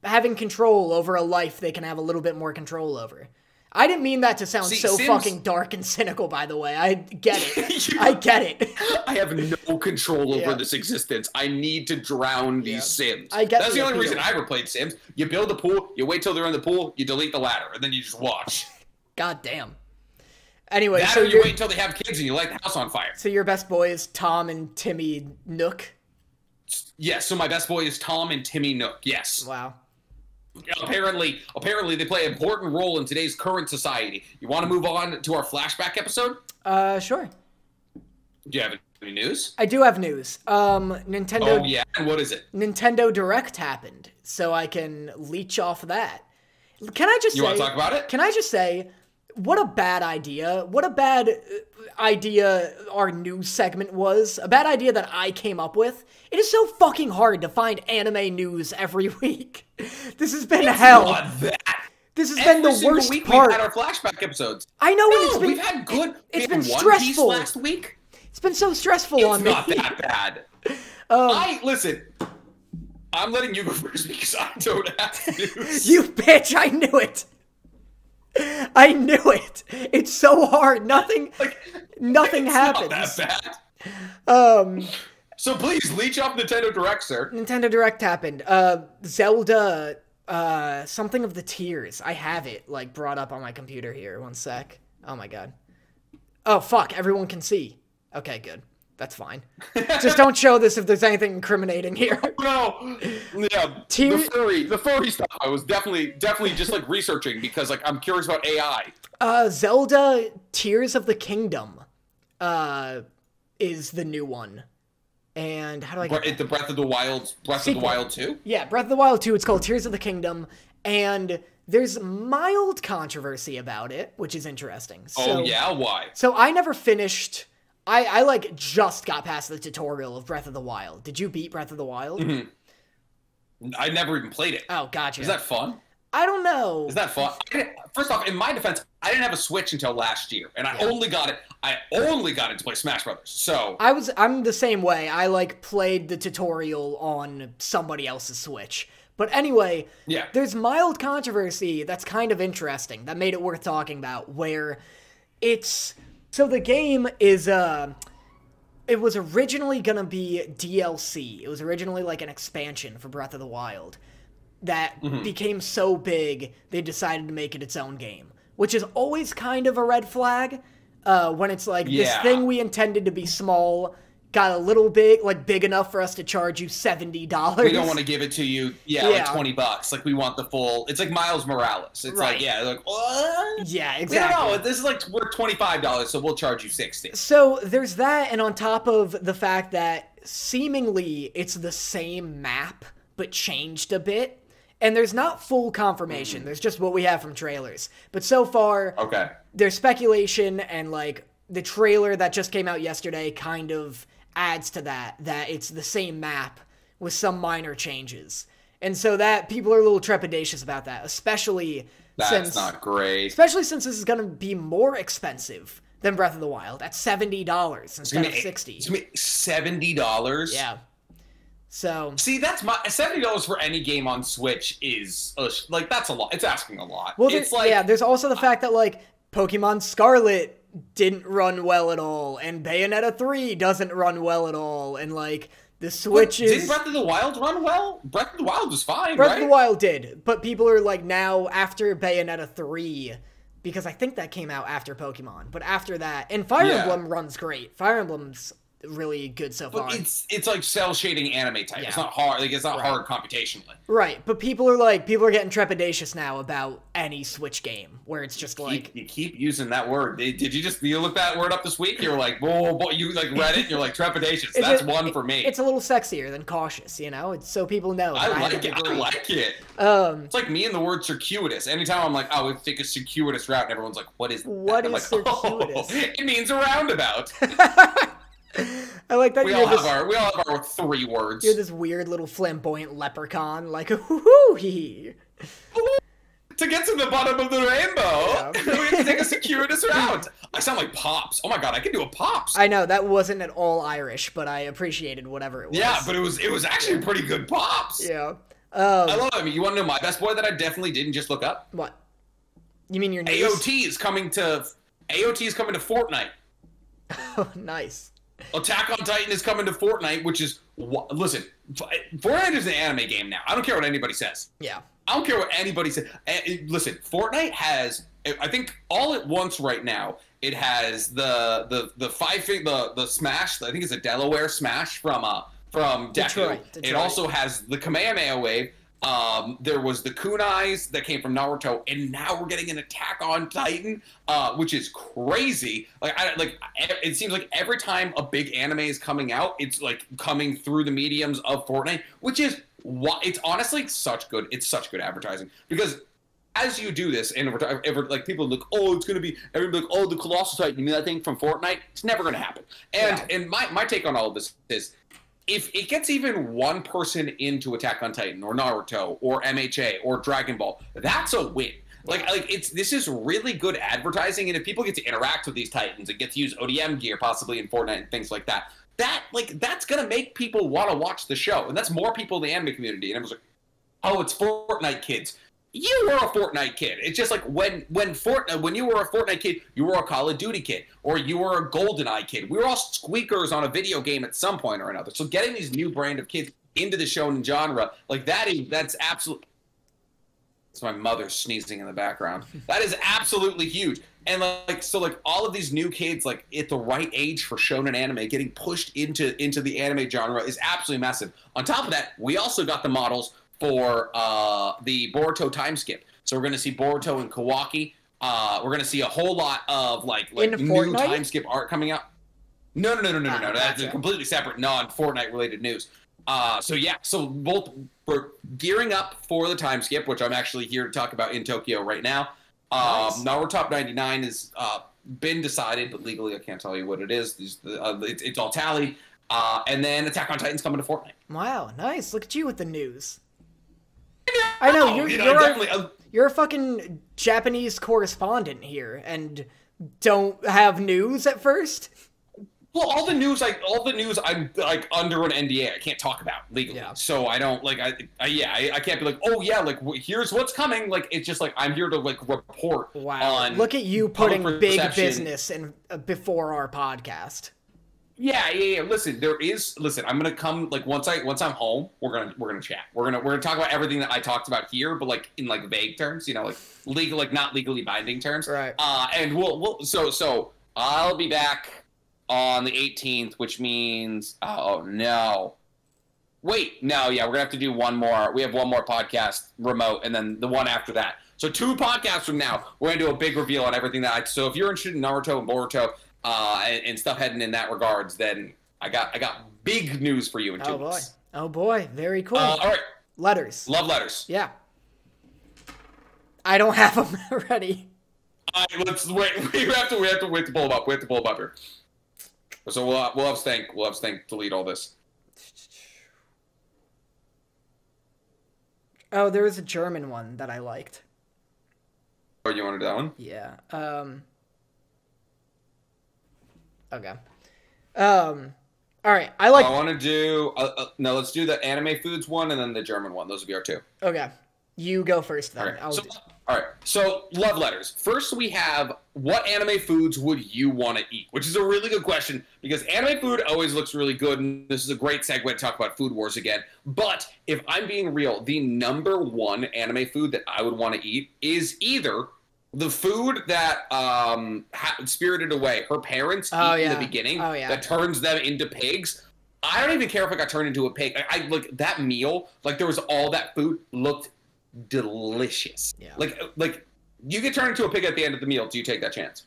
having control over a life they can have a little bit more control over. I didn't mean that to sound Sims... fucking dark and cynical, by the way. I get it. I get it. I have no control over this existence. I need to drown these Sims. That's the only reason I ever played Sims. You build a pool, you wait till they're in the pool, you delete the ladder, and then you just watch. God damn. Anyway, so you wait till they have kids and you light the house on fire. So your best boy is Tom and Timmy Nook? Yes, so my best boy is Tom and Timmy Nook, yes. Wow. Apparently they play an important role in today's current society. You want to move on to our flashback episode? Sure. Do you have any news? I do have news. Nintendo... Oh, yeah? And what is it? Nintendo Direct happened, so I can leech off of that. Can I just say... You want to talk about it? Can I just say, what a bad idea. What a bad idea our news segment was. A bad idea that I came up with. It is so fucking hard to find anime news every week. This has been hell. Not that. This has been the worst week part. We've had our flashback episodes. I know, and we've had good. It's been One stressful. Piece last week. It's been so stressful on me. It's not that bad. Listen. I'm letting you go first because I don't have news. You bitch! I knew it. I knew it. It's so hard. Nothing happens. Not that bad. So please, leech off Nintendo Direct, sir. Nintendo Direct happened. Zelda, something of the Tears. I have it, like, brought up on my computer here. One sec. Oh my god. Oh, fuck. Everyone can see. Okay, good. That's fine. Just don't show this if there's anything incriminating here. No. Yeah. The furry stuff. I was definitely just, like, researching because, like, I'm curious about AI. Zelda Tears of the Kingdom, is the new one. And how do I get the Breath of the Wild 2? Yeah, Breath of the Wild 2. It's called Tears of the Kingdom, and there's mild controversy about it, which is interesting. So, oh yeah, why? So I never finished. I like just got past the tutorial of Breath of the Wild. Did you beat Breath of the Wild? Mm-hmm. I never even played it. Oh, gotcha. Is that fun? I don't know. Is that fun? First off, in my defense, I didn't have a Switch until last year, and I only got it to play Smash Brothers. So I'm the same way. I like played the tutorial on somebody else's Switch. But anyway, there's mild controversy that's kind of interesting that made it worth talking about, where so the game is it was originally gonna be DLC. It was originally like an expansion for Breath of the Wild that became so big they decided to make it its own game, which is always kind of a red flag when it's like this thing we intended to be small got a little big, like big enough for us to charge you $70. We don't want to give it to you, like $20. Like we want the full. It's like Miles Morales. It's like like what? Yeah, exactly. No, this is like we're $25, so we'll charge you $60. So there's that, and on top of the fact that seemingly it's the same map but changed a bit. And there's not full confirmation. There's just what we have from trailers. But so far, there's speculation, and like the trailer that just came out yesterday kind of adds to that it's the same map with some minor changes. And so that people are a little trepidatious about that, especially That's not great. Especially since this is going to be more expensive than Breath of the Wild at $70 instead of $60. It's going to be $70? Yeah. So see, that's $70 for any game on Switch is like that's a lot. It's asking a lot. Well, it's like there's also the fact that like Pokemon Scarlet didn't run well at all, and Bayonetta 3 doesn't run well at all, and like the Switch is. Did Breath of the Wild run well? Breath of the Wild was fine. Breath of the Wild did, but people are like now after Bayonetta 3. Because I think that came out after Pokemon, but after that, and Fire Emblem runs great. Fire Emblem's really good so far. But it's like cell shading anime type. Yeah. It's not hard. Like it's not hard computationally. Right, but people are getting trepidatious now about any Switch game where it's just like you keep using that word. Did you look that word up this week? You're like, whoa, you like read it. And you're like trepidatious. That's one for me. It's a little sexier than cautious, you know. It's so people know. I like it. It's like me and the word circuitous. Anytime I'm like, oh, we take a circuitous route, and everyone's like, what is that? What is like, circuitous? Oh, it means a roundabout. I like that we all have our 3 words. You're this weird little flamboyant leprechaun, like hoo-hoo-hee. To get to the bottom of the rainbow, we have to take a circuitous route. I sound like Pops. Oh my god, I can do a Pops. I know, that wasn't at all Irish, but I appreciated whatever it was. Yeah, but it was actually pretty good Pops. Yeah. I love it. I mean, you want to know my best boy that I definitely didn't just look up? What? You mean your news? AOT is coming to Fortnite. Oh, nice. Attack on Titan is coming to Fortnite, which is listen. Fortnite is an anime game now. I don't care what anybody says. Yeah. I don't care what anybody says. Listen, Fortnite has, I think, all at once right now. It has the Smash. I think it's a Delaware Smash from Deku. Detroit. It also has the Kamehameha Wave. There was the kunais that came from Naruto, and now we're getting an Attack on Titan, which is crazy. It seems like every time a big anime is coming out, it's like coming through the mediums of Fortnite, which is it's honestly such good. It's such good advertising because as you do this, and like people look, oh, it's gonna be everybody like, oh, the Colossal Titan, you mean that thing from Fortnite? It's never gonna happen. And my take on all of this is, if it gets even one person into Attack on Titan or Naruto or MHA or Dragon Ball, that's a win. This is really good advertising, and if people get to interact with these Titans and get to use ODM gear possibly in Fortnite and things like that, that's gonna make people want to watch the show, and that's more people in the anime community. And I was like, oh, it's Fortnite kids. You were a Fortnite kid. It's just like when you were a Fortnite kid, you were a Call of Duty kid, or you were a GoldenEye kid. We were all squeakers on a video game at some point or another. So getting these new brand of kids into the shonen genre, like that's absolutely. It's my mother sneezing in the background. That is absolutely huge. And all of these new kids, like at the right age for shonen anime, getting pushed into the anime genre is absolutely massive. On top of that, we also got the models for the Boruto time skip. So we're going to see Boruto and Kawaki. We're going to see a whole lot of like new Fortnite? time skip art coming out. No. That's a completely separate non-Fortnite related news. So both we're gearing up for the time skip, which I'm actually here to talk about in Tokyo right now. Nice. Naruto Top 99 has been decided, but legally I can't tell you what it is. It's all tallied. And then Attack on Titan's coming to Fortnite. Wow, nice. Look at you with the news. I know, You're a fucking Japanese correspondent here and don't have news at first? Well, all the news I'm like under an NDA. I can't talk about legally. Yeah. So I don't like I can't be like, oh yeah, like here's what's coming. Like it's just like I'm here to like report. Wow. On look at you putting big business in before our podcast. Yeah. Listen, I'm gonna come like once I'm home, we're gonna chat. We're gonna talk about everything that I talked about here, but like in like vague terms, you know, like legal, like not legally binding terms. Right. And so I'll be back on the 18th, which means, oh no. Wait, no, yeah, we're gonna have to do one more. We have one more podcast remote, and then the one after that. So 2 podcasts from now, we're gonna do a big reveal on everything so if you're interested in Naruto and Boruto, and stuff heading in that regards, then I got big news for you in 2 weeks. Oh boy, very cool. All right. Letters. Love letters. Yeah. I don't have them ready. All right, let's wait. We have to wait to pull them up. We have to pull them up here. So we'll have Stank delete all this. Oh, there was a German one that I liked. Oh, you wanted that one? Yeah. Okay. All right. I want to do. No, let's do the anime foods one and then the German one. Those will be our 2. Okay. You go first then. All right. So love letters. First, we have what anime foods would you want to eat, which is a really good question because anime food always looks really good, and this is a great segue to talk about Food Wars again. But if I'm being real, the number 1 anime food that I would want to eat is either the food that Spirited Away, her parents eat in the beginning, that turns them into pigs. I don't even care if I got turned into a pig. I like that meal. Like there was all that food looked delicious. Yeah. Like you get turned into a pig at the end of the meal. Do you take that chance?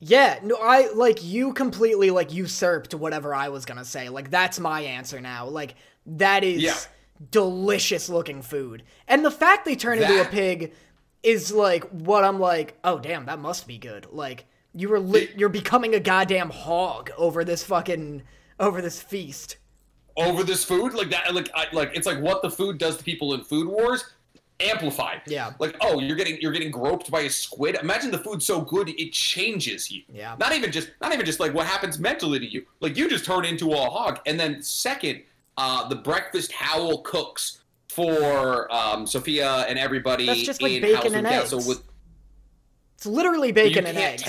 Yeah. No, I like you completely like usurped whatever I was gonna say. Like that's my answer now. Like that is delicious looking food, and the fact they turn into a pig is like what I'm like, oh damn, that must be good. Like you're becoming a goddamn hog over this feast. Over this food? Like that like it's like what the food does to people in Food Wars amplified. Yeah. Like, oh, you're getting groped by a squid. Imagine the food's so good it changes you. Yeah. Not even just like what happens mentally to you. Like you just turn into a hog. And then second, the breakfast Howl cooks for Sophia and everybody. That's just like bacon and eggs. It's literally bacon and eggs.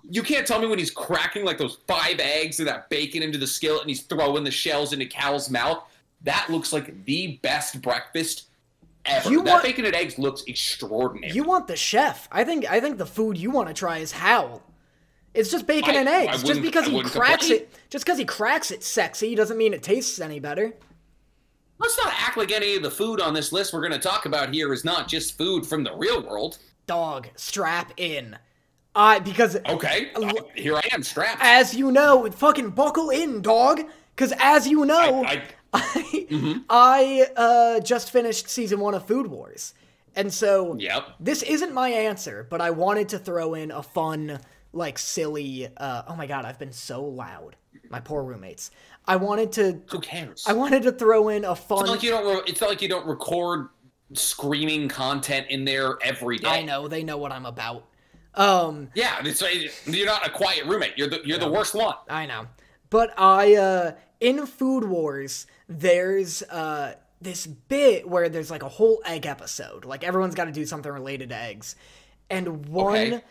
You can't tell me when he's cracking like those 5 eggs and that bacon into the skillet and he's throwing the shells into Cal's mouth. That looks like the best breakfast ever. That bacon and eggs looks extraordinary. You want the chef. I think the food you want to try is Howl. It's just bacon and eggs. Just because he cracks it sexy doesn't mean it tastes any better. Let's not act like any of the food on this list we're going to talk about here is not just food from the real world. Dog, strap in. Because... Okay, here I am, strapped. As you know, fucking buckle in, dog. Because as you know, I just finished season 1 of Food Wars. And so, this isn't my answer, but I wanted to throw in a fun, like, silly... oh my god, I've been so loud. My poor roommates. I wanted to... Who cares? I wanted to throw in a fun... It's not like you don't record screaming content in there every day. I know. They know what I'm about. Yeah, you're not a quiet roommate. You're the worst one. I know. But in Food Wars, there's this bit where there's like a whole egg episode. Like everyone's got to do something related to eggs. And one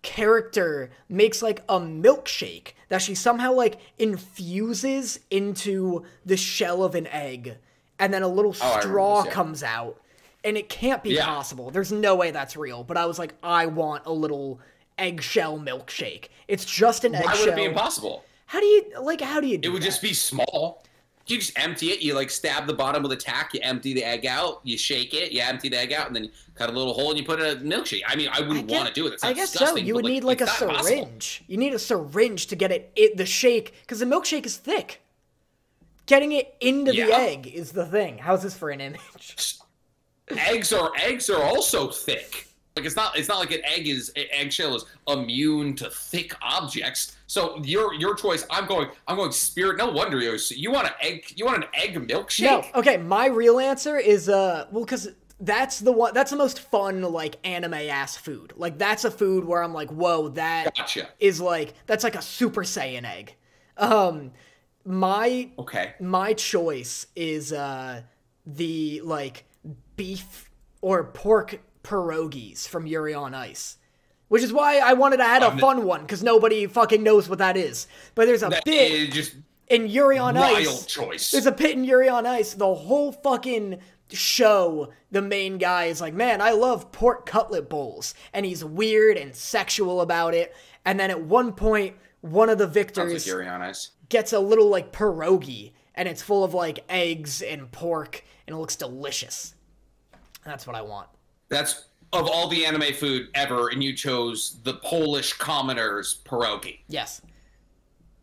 character makes like a milkshake that she somehow like infuses into the shell of an egg, and then a little straw comes out, and it can't be possible. There's no way that's real. But I was like, I want a little eggshell milkshake. It's just an eggshell. Why would it be impossible? How do you do it? Would just be small. You just empty it. You like stab the bottom with a tack. You empty the egg out. You shake it. You empty the egg out, and then you cut a little hole and you put in a milkshake. I mean, I wouldn't want to do it. I guess so. You would need like a syringe. Possible. You need a syringe to get it the shake, because the milkshake is thick. Getting it into the egg is the thing. How's this for an image? Eggs are also thick. Like it's not like eggshell is immune to thick objects. So your choice. I'm going Spirit. No wonder you want an egg milkshake. No, okay. My real answer is because that's the one. That's the most fun like anime ass food. Like that's a food where I'm like, whoa, that is like that's like a Super Saiyan egg. My choice is the like beef or pork pierogies from Yuri on Ice. Which is why I wanted to add a fun one, because nobody fucking knows what that is. But there's a bit just in Yuri on Ice. Choice. There's a bit in Yuri on Ice. The whole fucking show, the main guy is like, man, I love pork cutlet bowls. And he's weird and sexual about it. And then at one point, one of the victors gets a little like pierogi. And it's full of like eggs and pork. And it looks delicious. That's what I want. That's... Of all the anime food ever, and you chose the Polish commoner's pierogi. Yes.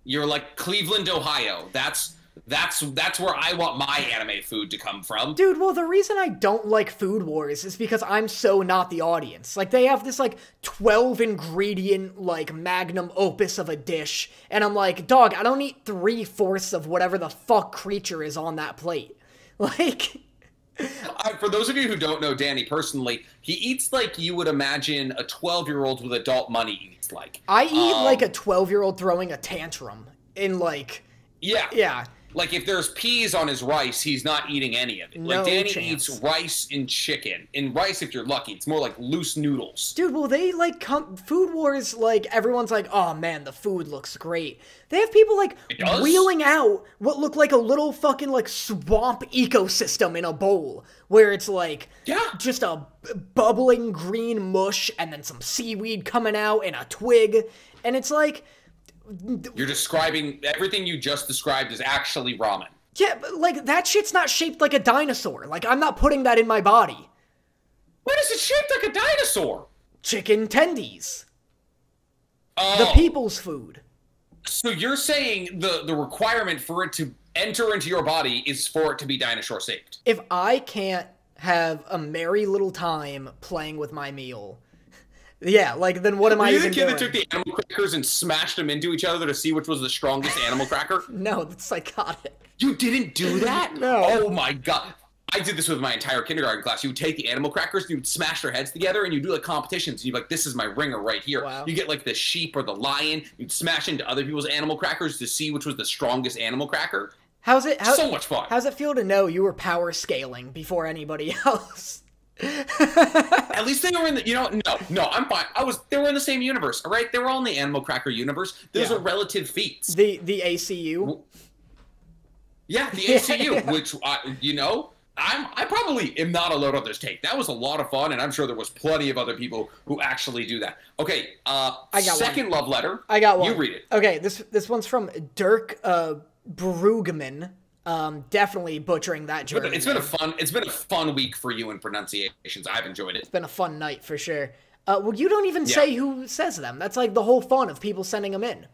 You're like Cleveland, Ohio. That's where I want my anime food to come from. Dude, well, the reason I don't like Food Wars is because I'm so not the audience. Like, they have this, like, 12-ingredient, like, magnum opus of a dish, and I'm like, dog, I don't eat 3/4 of whatever the fuck creature is on that plate. Like... For those of you who don't know Danny personally, he eats like you would imagine a 12-year-old with adult money eats like. I eat like a 12-year-old throwing a tantrum in like... Yeah. Like if there's peas on his rice, he's not eating any of it. Like Danny eats rice and chicken. And rice, if you're lucky, it's more like loose noodles. Dude, well, they like Food Wars, like everyone's like, oh man, the food looks great. They have people like wheeling out what look like a little fucking like swamp ecosystem in a bowl where it's like just a bubbling green mush and then some seaweed coming out and a twig. And it's like... You're describing everything you just described is actually ramen. Yeah, but like that shit's not shaped like a dinosaur. Like I'm not putting that in my body. What is it shaped like a dinosaur? Chicken tendies. The people's food. So you're saying the requirement for it to enter into your body is for it to be dinosaur shaped? If I can't have a merry little time playing with my meal... Yeah, like, then what am I even doing? Were you the kid that took the animal crackers and smashed them into each other to see which was the strongest animal cracker? No, that's psychotic. You didn't do that? No. Oh my god. I did this with my entire kindergarten class. You would take the animal crackers, and you would smash their heads together, and you'd do like competitions. And you'd be like, this is my ringer right here. Wow. You get like the sheep or the lion. You'd smash into other people's animal crackers to see which was the strongest animal cracker. So much fun. How's it feel to know you were power scaling before anybody else? At least they were in the, no, I'm fine. They were in the same universe, all right? They were all in the Animal Cracker universe. Those are relative feats. The ACU? Yeah, the ACU, which, I probably am not alone on this take. That was a lot of fun, and I'm sure there was plenty of other people who actually do that. Okay, I got second love letter. I got one. You read it. Okay, this one's from Dirk Bruggeman. Definitely butchering that German. It's been a fun week for you in pronunciations. I've enjoyed it. It's been a fun night for sure. Well, you don't even say who says them. That's like the whole fun of people sending them in.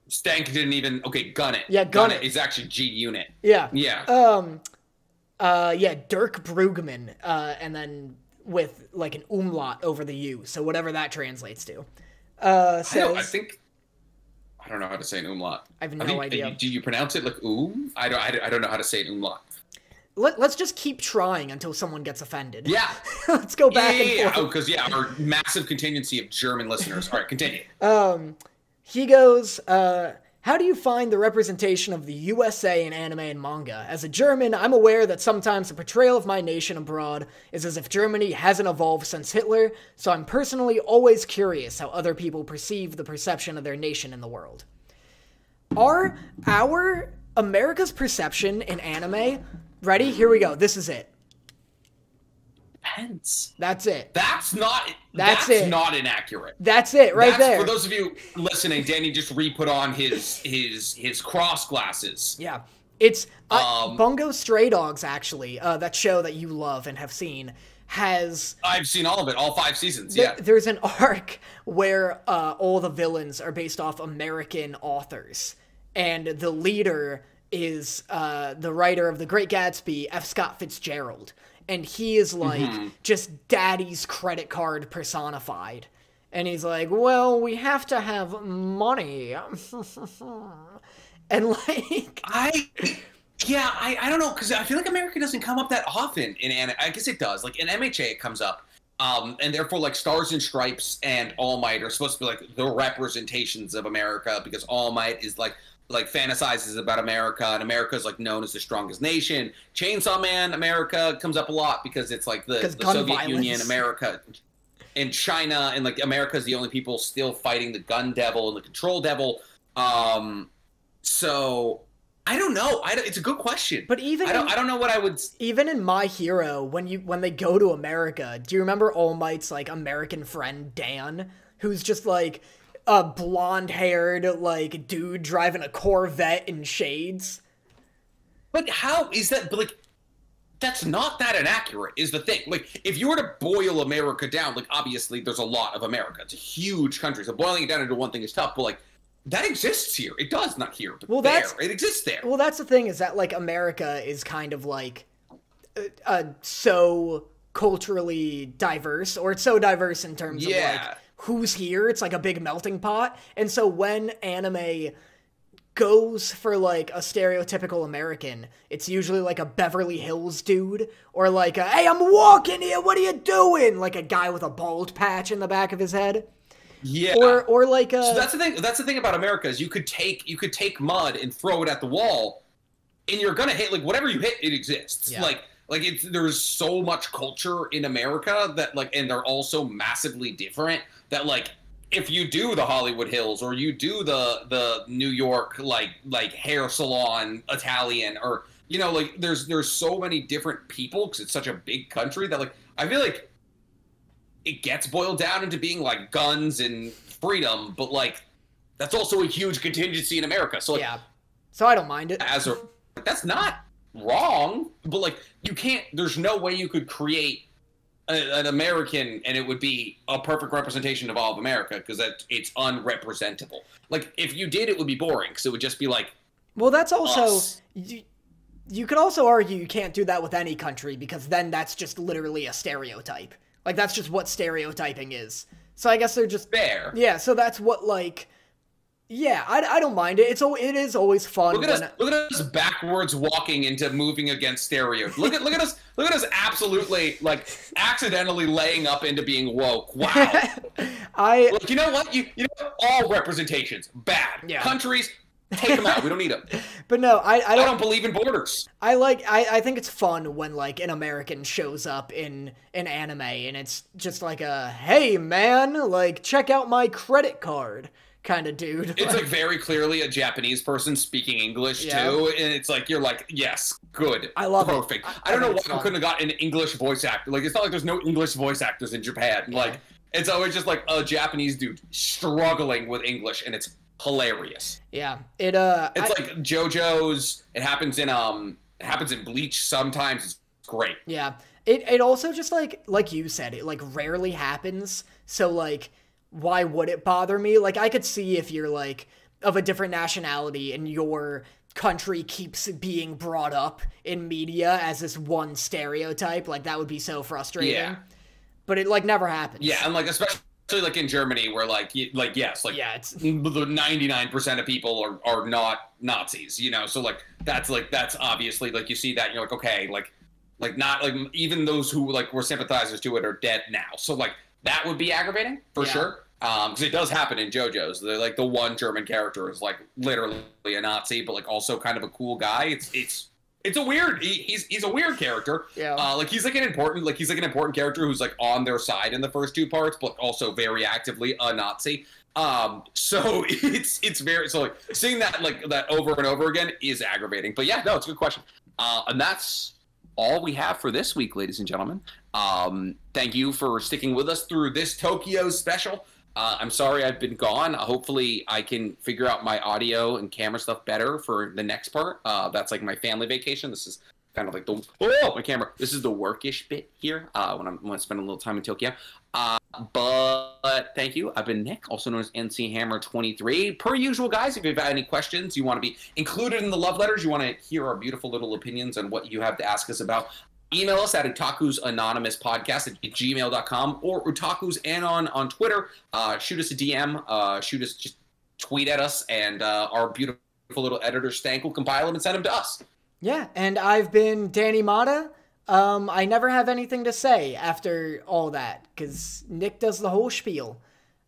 Stank didn't even. Okay, Gun It. Yeah, Gun It is actually G Unit. Yeah. Yeah. Dirk Bruggeman, and then with like an umlaut over the U, so whatever that translates to. I don't know how to say an umlaut. I have no idea. Do you pronounce it like I don't know how to say an umlaut. Let's just keep trying until someone gets offended. Yeah. Let's go back and forth. Oh, because our massive contingency of German listeners. All right, continue. He goes, how do you find the representation of the USA in anime and manga? As a German, I'm aware that sometimes the portrayal of my nation abroad is as if Germany hasn't evolved since Hitler, so I'm personally always curious how other people perceive the perception of their nation in the world. Are America's perception in anime... Ready? Here we go. This is it. Depends. That's it. That's not inaccurate. That's it there. For those of you listening, Danny just re-put on his cross glasses. Yeah. It's Bungo Stray Dogs, actually, that show that you love and have seen, has... I've seen all of it, all 5 seasons, There's an arc where all the villains are based off American authors, and the leader is the writer of The Great Gatsby, F. Scott Fitzgerald. And he is like just daddy's credit card personified. And he's like, well, we have to have money. And like... Yeah, I don't know, because I feel like America doesn't come up that often in anime. I guess it does. Like, in MHA, it comes up. And therefore, like, Stars and Stripes and All Might are supposed to be, like, the representations of America, because All Might is, like fantasizes about America, and America is, like, known as the strongest nation. Chainsaw Man, America, comes up a lot because it's, like, the Soviet Union, America, and China, and, like, America is the only people still fighting the gun devil and the control devil. So... I don't know. It's a good question. But even I don't know what I would. Even in My Hero, when they go to America, do you remember All Might's like American friend Dan, who's just like a blonde-haired like dude driving a Corvette in shades? But how is that? Like, that's not that inaccurate. Is the thing. Like, if you were to boil America down, like, obviously there's a lot of America. It's a huge country, so boiling it down into one thing is tough. But like. That exists here. It does not here, but well, it exists there. Well, that's the thing, is that, like, America is kind of, like, so culturally diverse, or it's so diverse in terms of, like, who's here. It's, like, a big melting pot. And so when anime goes for, like, a stereotypical American, it's usually, like, a Beverly Hills dude, or, like, hey, I'm walking here, what are you doing? Like, a guy with a bald patch in the back of his head. Yeah. Or like So that's the thing. That's the thing about America is you could take mud and throw it at the wall, and you're gonna hit, like, whatever you hit, it exists. Yeah. Like there's so much culture in America that, like, and they're also massively different that, like, if you do the Hollywood Hills or you do the New York like hair salon Italian, or, you know, like, there's so many different people because it's such a big country that, like, I feel like it gets boiled down into being, like, guns and freedom, but, like, that's also a huge contingency in America. So, like, yeah. So I don't mind it. That's not wrong, but, like, you can't, there's no way you could create an American and it would be a perfect representation of all of America, because it's unrepresentable. Like, if you did, it would be boring, because it would just be, like, well, that's also... You could also argue you can't do that with any country, because then that's just literally a stereotype. Like, that's just what stereotyping is. So I guess they're just... Fair. Yeah, so that's what, like... Yeah, I don't mind it. It is always fun. Look at us backwards walking into moving against stereotypes. Look at us absolutely, like, accidentally laying up into being woke. Wow. Look, you know what? You know what? All representations bad. Yeah. Countries, take them out. We don't need them. But no, I don't believe in borders. I think it's fun when, like, an American shows up in an anime and it's just like a, hey man, like, check out my credit card kind of dude. It's like very clearly a Japanese person speaking English too, and it's like, you're like, yes, good, I love perfect. I don't know why we couldn't have got an English voice actor. Like, it's not like there's no English voice actors in Japan. Yeah. Like, it's always just like a Japanese dude struggling with English, and it's hilarious. Yeah, it's like JoJo's. It happens in Bleach sometimes. It's great. Yeah, it also just like you said, it like rarely happens. So like, why would it bother me? Like, I could see if you're, like, of a different nationality and your country keeps being brought up in media as this one stereotype, like, that would be so frustrating. Yeah. But it, like, never happens. Yeah, and, like, especially, like, in Germany, where, yes, it's... the 99% of people are not Nazis, you know? So, like, that's obviously, like, you see that, and you're like, okay, like, not, like, even those who, like, were sympathizers to it are dead now. So, like, that would be aggravating, for sure. Because it does happen in JoJo's. Like, the one German character is, like, literally a Nazi, but, like, also kind of a cool guy. It's a weird... He's a weird character. Yeah. Like, he's an important character who's, like, on their side in the first two parts, but also very actively a Nazi. So it's very... So, like, seeing that, like, that over and over again is aggravating. But, yeah, no, it's a good question. And that's all we have for this week, ladies and gentlemen. Thank you for sticking with us through this Tokyo special. I'm sorry I've been gone. Hopefully I can figure out my audio and camera stuff better for the next part. That's like my family vacation. This is kind of like my camera. This is the workish bit here when I spend a little time in Tokyo. But thank you. I've been Nick, also known as NC Hammer 23. Per usual, guys, if you've got any questions, you want to be included in the love letters, you want to hear our beautiful little opinions on what you have to ask us about, email us at otakusanonymouspodcast@gmail.com or otakusanon on Twitter. Shoot us a DM. Just tweet at us, and our beautiful little editor Stank will compile them and send them to us. Yeah, and I've been Danny Motta. I never have anything to say after all that, because Nick does the whole spiel.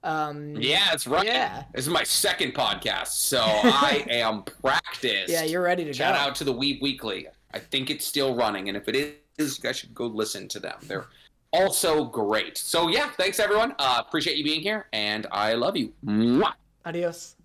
Yeah, that's right. Yeah. This is my second podcast, so I am practiced. Yeah, you're ready to Shout go. out to the Weeb Weekly. I think it's still running, and if it is, you guys should go listen to them. They're also great. So yeah, thanks everyone. Appreciate you being here, and I love you. Mwah. Adios.